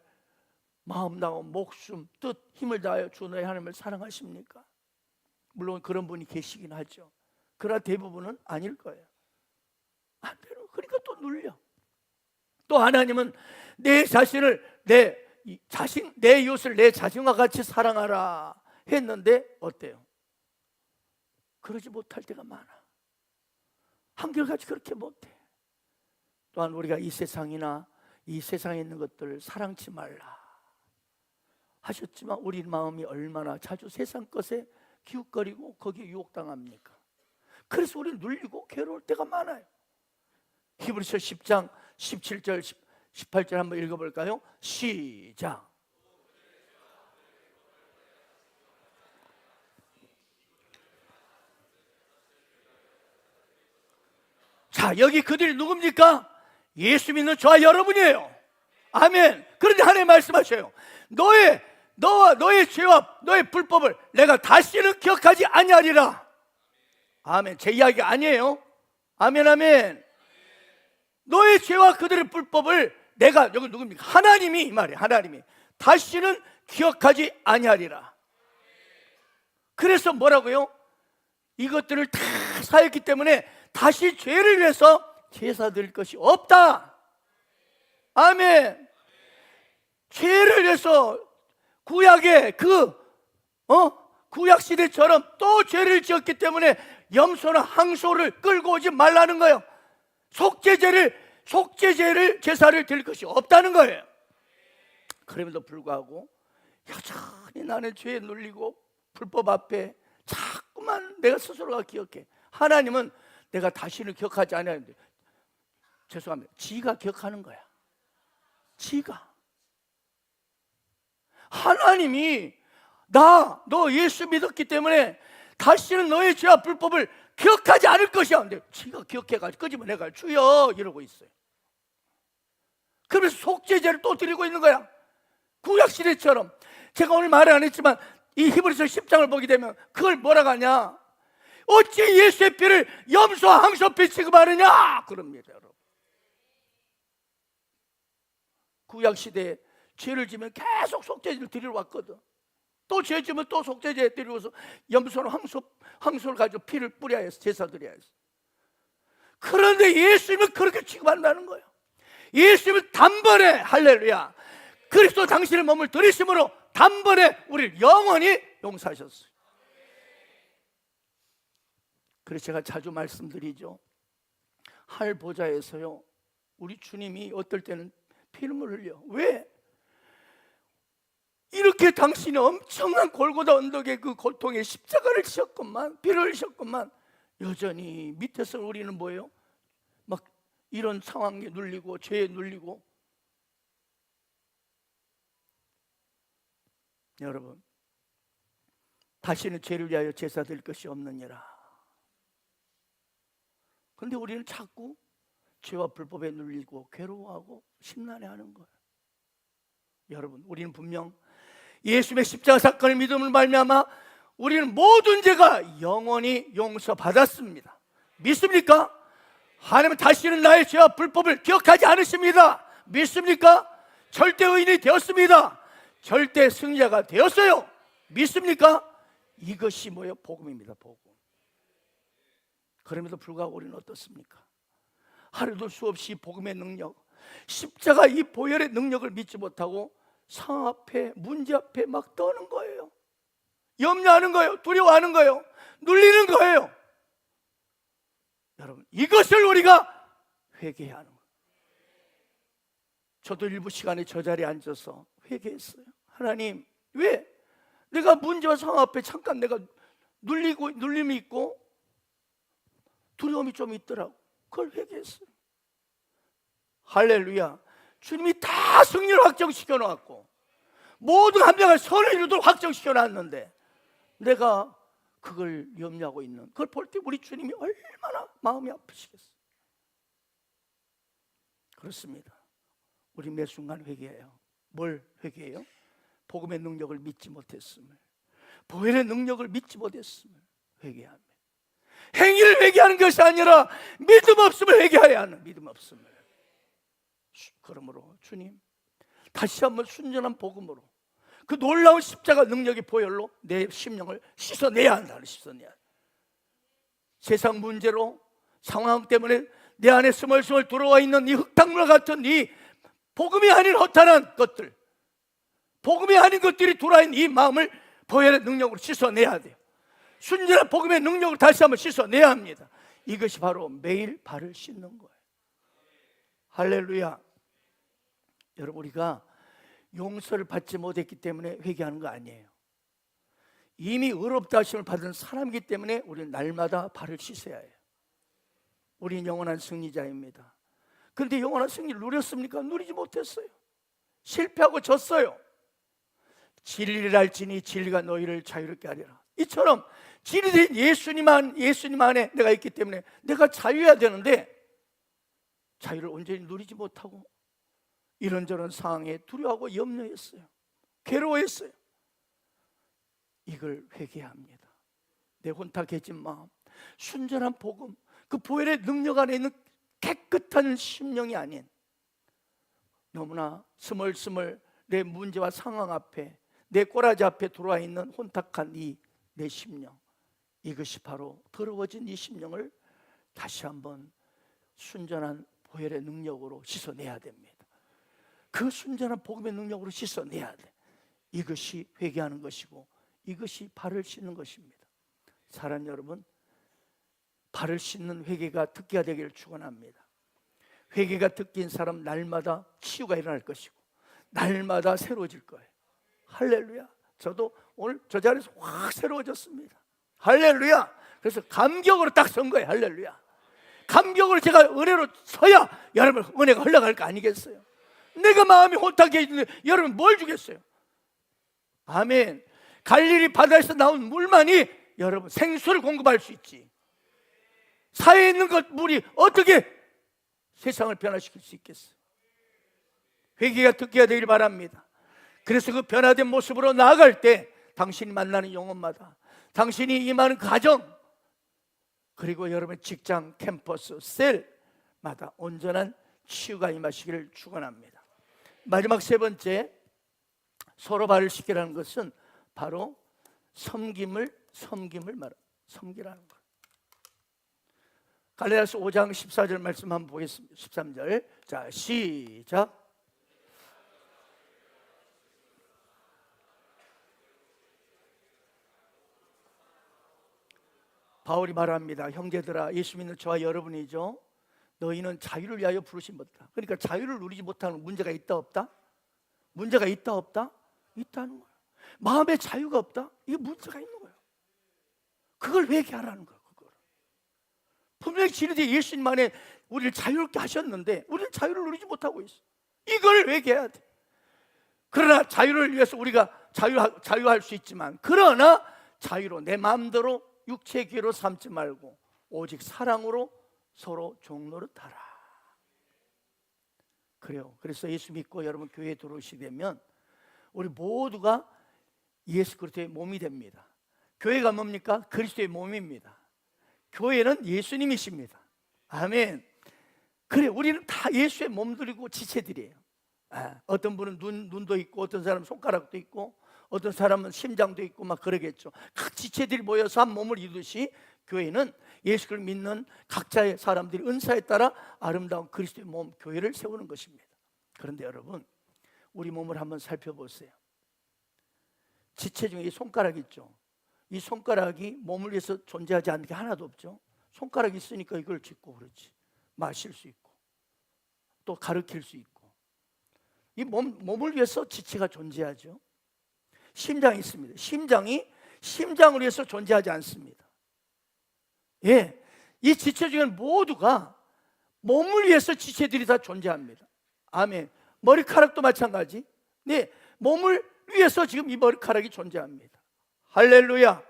마음 다하고 목숨, 뜻, 힘을 다하여 주 너의 하나님을 사랑하십니까? 물론 그런 분이 계시긴 하죠. 그러나 대부분은 아닐 거예요. 안 돼요. 그러니까 또 눌려. 또 하나님은 내 자신을 내 이웃을 내 자신과 같이 사랑하라 했는데 어때요? 그러지 못할 때가 많아. 한결같이 그렇게 못해. 또한 우리가 이 세상이나 이 세상에 있는 것들을 사랑치 말라 하셨지만 우리 마음이 얼마나 자주 세상 것에 기웃거리고 거기에 유혹당합니까? 그래서 우리는 눌리고 괴로울 때가 많아요. 히브리서 10장 17절 18절 한번 읽어볼까요? 시작. 자, 여기 그들이 누굽니까? 예수 믿는 저와 여러분이에요. 아멘. 그런데 하나님 말씀하셔요. 너와 너의 죄와 너의 불법을 내가 다시는 기억하지 아니하리라. 아멘. 제 이야기 아니에요. 아멘, 아멘. 너의 죄와 그들의 불법을 내가, 여기 누굽니까? 하나님이, 이 말이에요. 하나님이 다시는 기억하지 아니하리라. 그래서 뭐라고요? 이것들을 다 사했기 때문에 다시 죄를 위해서 제사 드릴 것이 없다. 아멘. 죄를 위해서 구약의 구약 시대처럼 또 죄를 지었기 때문에 염소나 항소를 끌고 오지 말라는 거예요. 속죄제를 제사를 드릴 것이 없다는 거예요. 그럼에도 불구하고 여전히 나는 죄에 눌리고 불법 앞에 자꾸만 내가 스스로가 기억해. 하나님은 내가 다시는 기억하지 않았는데, 죄송합니다, 지가 기억하는 거야. 지가. 하나님이 너 예수 믿었기 때문에 다시는 너의 죄와 불법을 기억하지 않을 것이야. 근데 지가 기억해가지고 끄집어내가 주여 이러고 있어요. 그래서 속죄제를 또 드리고 있는 거야. 구약시대처럼. 제가 오늘 말을 안 했지만 이 히브리서 10장을 보게 되면 그걸 뭐라고 하냐, 어찌 예수의 피를 염소와 항소피 취급하느냐 그럽니다. 여러분, 구약시대에 죄를 지면 계속 속죄제를 드리러 왔거든. 또 죄지면 또 속죄제 드리고서 염소는 황소를 가지고 피를 뿌려야 해서 제사 드려야 해서. 그런데 예수님은 그렇게 취급한다는 거예요. 예수님은 단번에, 할렐루야, 그리스도 당신의 몸을 들이심으로 단번에 우리를 영원히 용서하셨어요. 그래서 제가 자주 말씀드리죠. 할 보좌에서요, 우리 주님이 어떨 때는 피눈물 흘려. 왜? 이렇게 당신이 엄청난 골고다 언덕의 그 고통의 십자가를 지셨건만, 피를 흘리셨건만, 여전히 밑에서 우리는 뭐예요? 막 이런 상황에 눌리고 죄에 눌리고. 여러분, 다시는 죄를 위하여 제사 드릴 것이 없느니라. 그런데 우리는 자꾸 죄와 불법에 눌리고 괴로워하고 심란해하는 거예요. 여러분, 우리는 분명 예수님의 십자가 사건을 믿음을 말미암아 우리는 모든 죄가 영원히 용서받았습니다. 믿습니까? 하나님은 다시는 나의 죄와 불법을 기억하지 않으십니다. 믿습니까? 절대 의인이 되었습니다. 절대 승리자가 되었어요. 믿습니까? 이것이 뭐예요? 복음입니다. 복음. 그럼에도 불구하고 우리는 어떻습니까? 하루도 수없이 복음의 능력, 십자가 이 보혈의 능력을 믿지 못하고 상황 앞에, 문제 앞에 막 떠는 거예요. 염려하는 거예요. 두려워하는 거예요. 눌리는 거예요. 여러분, 이것을 우리가 회개해야 하는 거예요. 저도 일부 시간에 저 자리에 앉아서 회개했어요. 하나님, 왜 내가 문제와 상황 앞에 잠깐 내가 눌림이 있고 두려움이 좀 있더라고. 그걸 회개했어요. 할렐루야. 주님이 다 승리를 확정시켜 놓았고 모든 함정을 선을 이루도록 확정시켜 놨는데 내가 그걸 염려하고 있는, 그걸 볼 때 우리 주님이 얼마나 마음이 아프시겠어요. 그렇습니다. 우리 매 순간 회개해요. 뭘 회개해요? 복음의 능력을 믿지 못했음을, 보혈의 능력을 믿지 못했음을 회개합니다. 행위를 회개하는 것이 아니라 믿음 없음을 회개해야 하는, 믿음 없음을. 그러므로 주님, 다시 한번 순전한 복음으로 그 놀라운 십자가 능력의 보혈로 내 심령을 씻어내야 한다는, 씻어내야 한다. 세상 문제로 상황 때문에 내 안에 스멀스멀 들어와 있는 이 흙탕물 같은 이 복음이 아닌 허탄한 것들, 복음이 아닌 것들이 들어와 있는 이 마음을 보혈의 능력으로 씻어내야 돼요. 순전한 복음의 능력으로 다시 한번 씻어내야 합니다. 이것이 바로 매일 발을 씻는 거예요. 할렐루야. 여러분, 우리가 용서를 받지 못했기 때문에 회개하는 거 아니에요. 이미 의롭다 하심을 받은 사람이기 때문에 우리는 날마다 발을 씻어야 해요. 우리는 영원한 승리자입니다. 그런데 영원한 승리를 누렸습니까? 누리지 못했어요. 실패하고 졌어요. 진리를 알지니 진리가 너희를 자유롭게 하리라. 이처럼 진리된 예수님 안에 내가 있기 때문에 내가 자유해야 되는데 자유를 온전히 누리지 못하고 이런저런 상황에 두려워하고 염려했어요. 괴로워했어요. 이걸 회개해야 합니다. 내 혼탁해진 마음, 순전한 복음, 그 보혈의 능력 안에 있는 깨끗한 심령이 아닌 너무나 스멀스멀 내 문제와 상황 앞에, 내 꼬라지 앞에 들어와 있는 혼탁한 내 심령, 이것이 바로 더러워진 이 심령을 다시 한번 순전한 보혈의 능력으로 씻어내야 됩니다. 그 순전한 복음의 능력으로 씻어내야 돼. 이것이 회개하는 것이고 이것이 발을 씻는 것입니다. 사랑하는 여러분, 발을 씻는 회개가 특기가 되기를 축원합니다. 회개가 특기인 사람 날마다 치유가 일어날 것이고 날마다 새로워질 거예요. 할렐루야. 저도 오늘 저 자리에서 확 새로워졌습니다. 할렐루야. 그래서 감격으로 딱 선 거예요. 할렐루야. 감격으로 제가 은혜로 서야 여러분 은혜가 흘러갈 거 아니겠어요? 내가 마음이 혼탁해지는데 여러분 뭘 주겠어요? 아멘. 갈릴리 바다에서 나온 물만이 여러분 생수를 공급할 수 있지. 사이에 있는 것 물이 어떻게 세상을 변화시킬 수 있겠어요? 회개가 특기가 되길 바랍니다. 그래서 그 변화된 모습으로 나아갈 때 당신이 만나는 영혼마다, 당신이 임하는 가정, 그리고 여러분의 직장, 캠퍼스, 셀마다 온전한 치유가 임하시기를 축원합니다. 마지막 세 번째, 서로 발을 씻기라는 것은 바로 섬김을 말합니다. 섬기라는 거. 갈라디아서 5장 14절 말씀 한번 보겠습니다. 13절. 자, 시작. 바울이 말합니다. 형제들아, 예수 믿는 저와 여러분이죠. 너희는 자유를 위하여 부르신 것이다. 그러니까 자유를 누리지 못하는 문제가 있다 없다? 문제가 있다 없다? 있다는 거예요. 마음에 자유가 없다? 이게 문제가 있는 거예요. 그걸 회개하라는 거예요. 분명히 진리되 예수님 안에 우리를 자유롭게 하셨는데 우리는 자유를 누리지 못하고 있어. 이걸 회개해야 돼. 그러나 자유를 위해서 우리가 자유할 수 있지만, 그러나 자유로 내 마음대로 육체의 기회로 삼지 말고 오직 사랑으로 서로 종노릇하라. 그래요. 그래서 예수 믿고 여러분 교회에 들어오시게 되면 우리 모두가 예수 그리스도의 몸이 됩니다. 교회가 뭡니까? 그리스도의 몸입니다. 교회는 예수님이십니다. 아멘. 그래, 우리는 다 예수의 몸들이고 지체들이에요. 어떤 분은 눈도 있고, 어떤 사람은 손가락도 있고, 어떤 사람은 심장도 있고 막 그러겠죠. 각 지체들이 모여서 한 몸을 이루듯이 교회는 예수를 믿는 각자의 사람들이 은사에 따라 아름다운 그리스도의 몸, 교회를 세우는 것입니다. 그런데 여러분, 우리 몸을 한번 살펴보세요. 지체 중에 이 손가락 있죠. 이 손가락이 몸을 위해서 존재하지 않는 게 하나도 없죠. 손가락이 있으니까 이걸 짚고 그렇지, 마실 수 있고 또 가르칠 수 있고, 이 몸을 위해서 지체가 존재하죠. 심장이 있습니다. 심장이 심장을 위해서 존재하지 않습니다. 예, 이 지체 중에는 모두가 몸을 위해서 지체들이 다 존재합니다. 아멘. 머리카락도 마찬가지. 네, 몸을 위해서 지금 이 머리카락이 존재합니다. 할렐루야.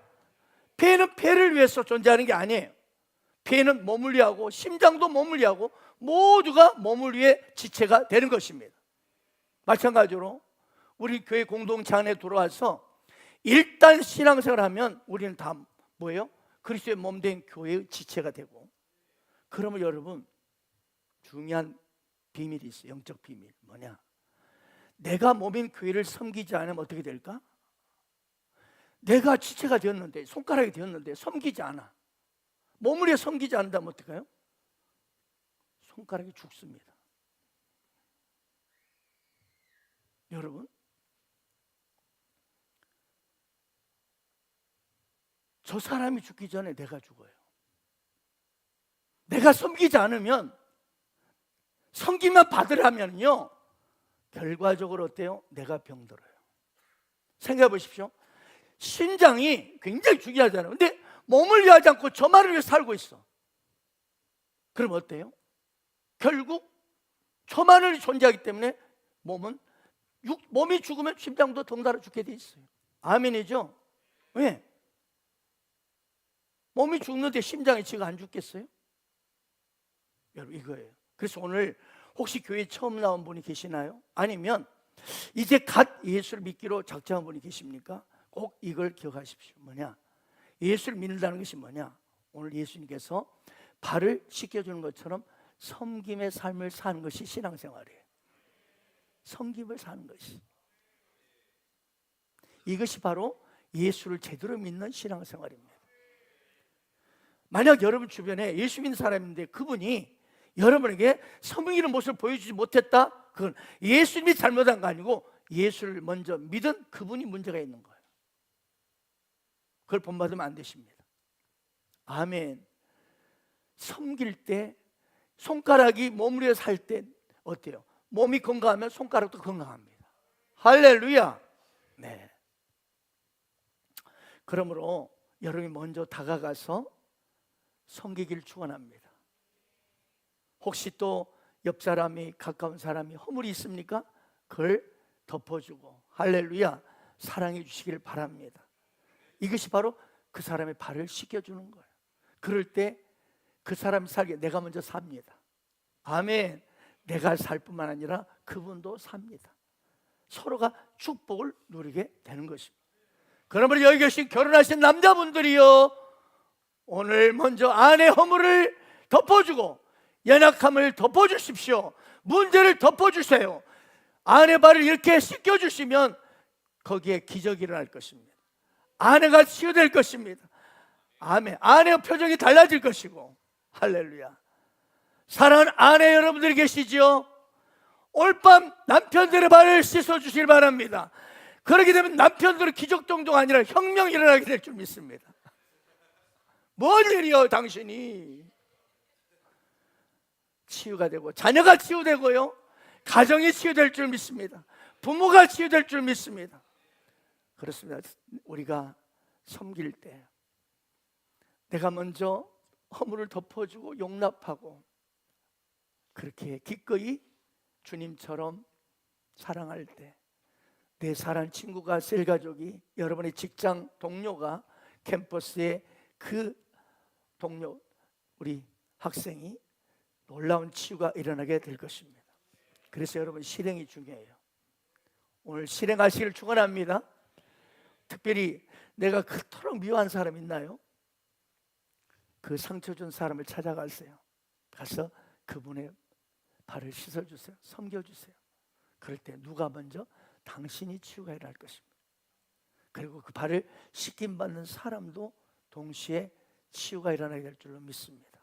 폐는 폐를 위해서 존재하는 게 아니에요. 폐는 몸을 위하고 심장도 몸을 위하고 모두가 몸을 위해 지체가 되는 것입니다. 마찬가지로 우리 교회 공동체 안에 들어와서 일단 신앙생활을 하면 우리는 다 뭐예요? 그리스도의 몸 된 교회의 지체가 되고. 그러면 여러분, 중요한 비밀이 있어요. 영적 비밀. 뭐냐? 내가 몸인 교회를 섬기지 않으면 어떻게 될까? 내가 지체가 되었는데, 손가락이 되었는데 섬기지 않아, 몸을 위해 섬기지 않는다면 어떡해요? 손가락이 죽습니다. 여러분, 저 사람이 죽기 전에 내가 죽어요. 내가 섬기지 않으면, 섬기만 받으라면요, 결과적으로 어때요? 내가 병들어요. 생각해 보십시오. 심장이 굉장히 중요하잖아요. 근데 몸을 위하지 않고 저만을 위해 살고 있어. 그럼 어때요? 결국 저만을 존재하기 때문에 몸이 죽으면 심장도 덩달아 죽게 돼 있어요. 아멘이죠? 왜? 몸이 죽는데 심장이 지금 안 죽겠어요? 여러분, 이거예요. 그래서 오늘 혹시 교회에 처음 나온 분이 계시나요? 아니면 이제 갓 예수를 믿기로 작정한 분이 계십니까? 꼭 이걸 기억하십시오. 뭐냐? 예수를 믿는다는 것이 뭐냐? 오늘 예수님께서 발을 씻겨주는 것처럼 섬김의 삶을 사는 것이 신앙생활이에요. 섬김을 사는 것이, 이것이 바로 예수를 제대로 믿는 신앙생활입니다. 만약 여러분 주변에 예수 믿는 사람인데 그분이 여러분에게 섬기는 모습을 보여주지 못했다? 그건 예수님이 잘못한 거 아니고 예수를 먼저 믿은 그분이 문제가 있는 거예요. 그걸 본받으면 안 되십니다. 아멘. 섬길 때, 손가락이 몸을 위해 살 때 어때요? 몸이 건강하면 손가락도 건강합니다. 할렐루야. 네. 그러므로 여러분이 먼저 다가가서 섬기기를 축원합니다. 혹시 또 옆 사람이, 가까운 사람이 허물이 있습니까? 그걸 덮어주고 할렐루야 사랑해 주시기를 바랍니다. 이것이 바로 그 사람의 발을 씻겨주는 거예요. 그럴 때 그 사람이 살게 내가 먼저 삽니다. 아멘. 내가 살 뿐만 아니라 그분도 삽니다. 서로가 축복을 누리게 되는 것입니다. 그러므로 여기 계신 결혼하신 남자분들이요, 오늘 먼저 아내 허물을 덮어주고 연약함을 덮어주십시오. 문제를 덮어주세요. 아내 발을 이렇게 씻겨주시면 거기에 기적이 일어날 것입니다. 아내가 치유될 것입니다. 아멘. 아내의 표정이 달라질 것이고. 할렐루야. 사랑하는 아내 여러분들이 계시지요? 오늘 밤 남편들의 발을 씻어주시길 바랍니다. 그렇게 되면 남편들은 기적정도가 아니라 혁명이 일어나게 될 줄 믿습니다. 뭔 일이요 당신이. 치유가 되고 자녀가 치유되고요, 가정이 치유될 줄 믿습니다. 부모가 치유될 줄 믿습니다. 그렇습니다. 우리가 섬길 때 내가 먼저 허물을 덮어주고 용납하고 그렇게 기꺼이 주님처럼 사랑할 때 내 사랑하는 친구가, 셀가족이, 여러분의 직장 동료가, 캠퍼스의 그 동료, 우리 학생이 놀라운 치유가 일어나게 될 것입니다. 그래서 여러분 실행이 중요해요. 오늘 실행하시기를 축원합니다. 특별히 내가 그토록 미워한 사람 있나요? 그 상처 준 사람을 찾아가세요. 가서 그분의 발을 씻어주세요. 섬겨주세요. 그럴 때 누가 먼저? 당신이 치유가 일어날 것입니다. 그리고 그 발을 씻김받는 사람도 동시에 치유가 일어나게 될 줄로 믿습니다.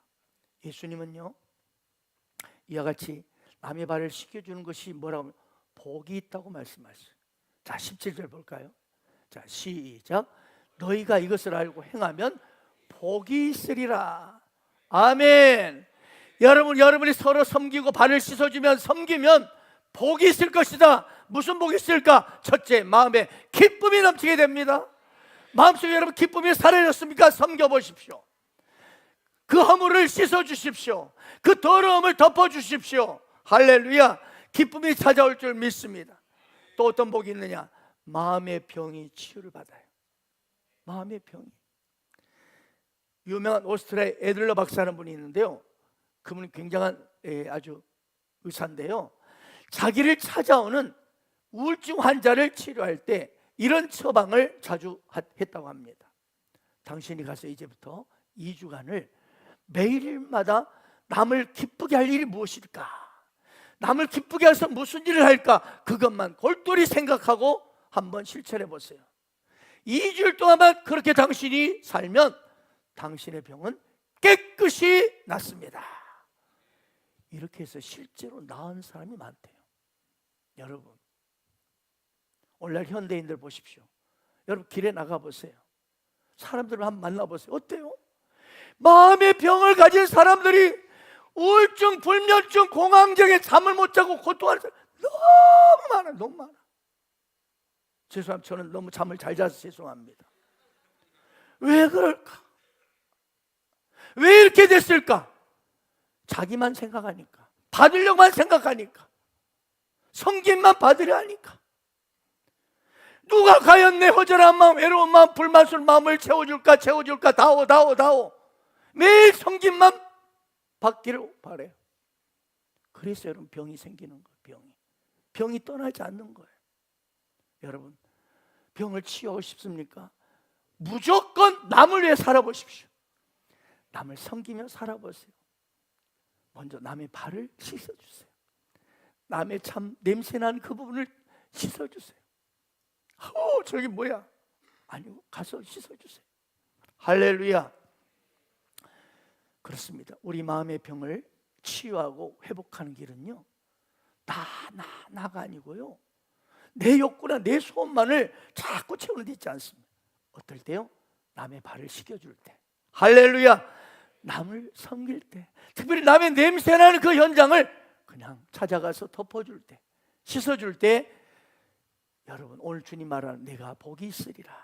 예수님은요, 이와 같이 남의 발을 씻겨주는 것이 뭐라고 하면 복이 있다고 말씀하셨어요. 자, 17절 볼까요? 자, 시작. 너희가 이것을 알고 행하면 복이 있으리라. 아멘. 여러분이 서로 섬기고 발을 씻어주면, 섬기면 복이 있을 것이다. 무슨 복이 있을까? 첫째, 마음에 기쁨이 넘치게 됩니다. 마음속에 여러분 기쁨이 사라졌습니까? 섬겨보십시오. 그 허물을 씻어주십시오. 그 더러움을 덮어주십시오. 할렐루야. 기쁨이 찾아올 줄 믿습니다. 또 어떤 복이 있느냐? 마음의 병이 치유를 받아요. 마음의 병이. 유명한 오스트리아 에들러 박사라는 분이 있는데요, 그분이 굉장한 아주 의사인데요, 자기를 찾아오는 우울증 환자를 치료할 때 이런 처방을 자주 했다고 합니다. 당신이 가서 이제부터 2주간을 매일마다 남을 기쁘게 할 일이 무엇일까? 남을 기쁘게 해서 무슨 일을 할까? 그것만 골똘히 생각하고 한번 실천해 보세요. 2주일 동안만 그렇게 당신이 살면 당신의 병은 깨끗이 낫습니다. 이렇게 해서 실제로 나은 사람이 많대요. 여러분, 오늘날 현대인들 보십시오. 여러분 길에 나가보세요. 사람들을 한번 만나보세요. 어때요? 마음의 병을 가진 사람들이 우울증, 불면증, 공황장애, 잠을 못 자고 고통하는 사람 너무 많아요. 너무 많아. 죄송합니다. 저는 너무 잠을 잘 자서 죄송합니다. 왜 그럴까? 왜 이렇게 됐을까? 자기만 생각하니까, 받으려고만 생각하니까, 성김만 받으려 하니까. 누가 과연 내 허전한 마음, 외로운 마음, 불만스러운 마음을 채워줄까? 다오. 매일 성김만 받기를 바래요. 그래서 여러분 병이 생기는 거예요. 병이 떠나지 않는 거예요. 여러분, 병을 치유하고 싶습니까? 무조건 남을 위해 살아보십시오. 남을 섬기며 살아보세요. 먼저 남의 발을 씻어주세요. 남의 참 냄새나는 그 부분을 씻어주세요. 저기 뭐야? 아니고 가서 씻어주세요. 할렐루야. 그렇습니다. 우리 마음의 병을 치유하고 회복하는 길은요, 나가 아니고요, 내 욕구나 내 소원만을 자꾸 채우는 데 있지 않습니다. 어떨 때요? 남의 발을 씻겨줄 때. 할렐루야. 남을 섬길 때, 특별히 남의 냄새나는 그 현장을 그냥 찾아가서 덮어줄 때, 씻어줄 때, 여러분 오늘 주님 말하는 내가 복이 있으리라,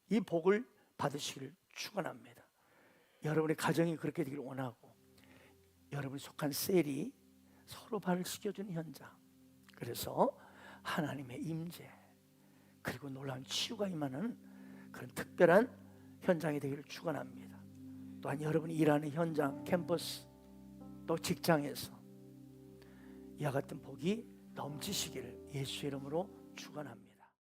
이 복을 받으시기를 축원합니다. 여러분의 가정이 그렇게 되기를 원하고, 여러분이 속한 셀이 서로 발을 씻겨주는 현장, 그래서 하나님의 임재 그리고 놀라운 치유가 임하는 그런 특별한 현장이 되기를 축원합니다. 또한 여러분이 일하는 현장, 캠퍼스, 또 직장에서 이와 같은 복이 넘치시기를 예수의 이름으로 축원합니다.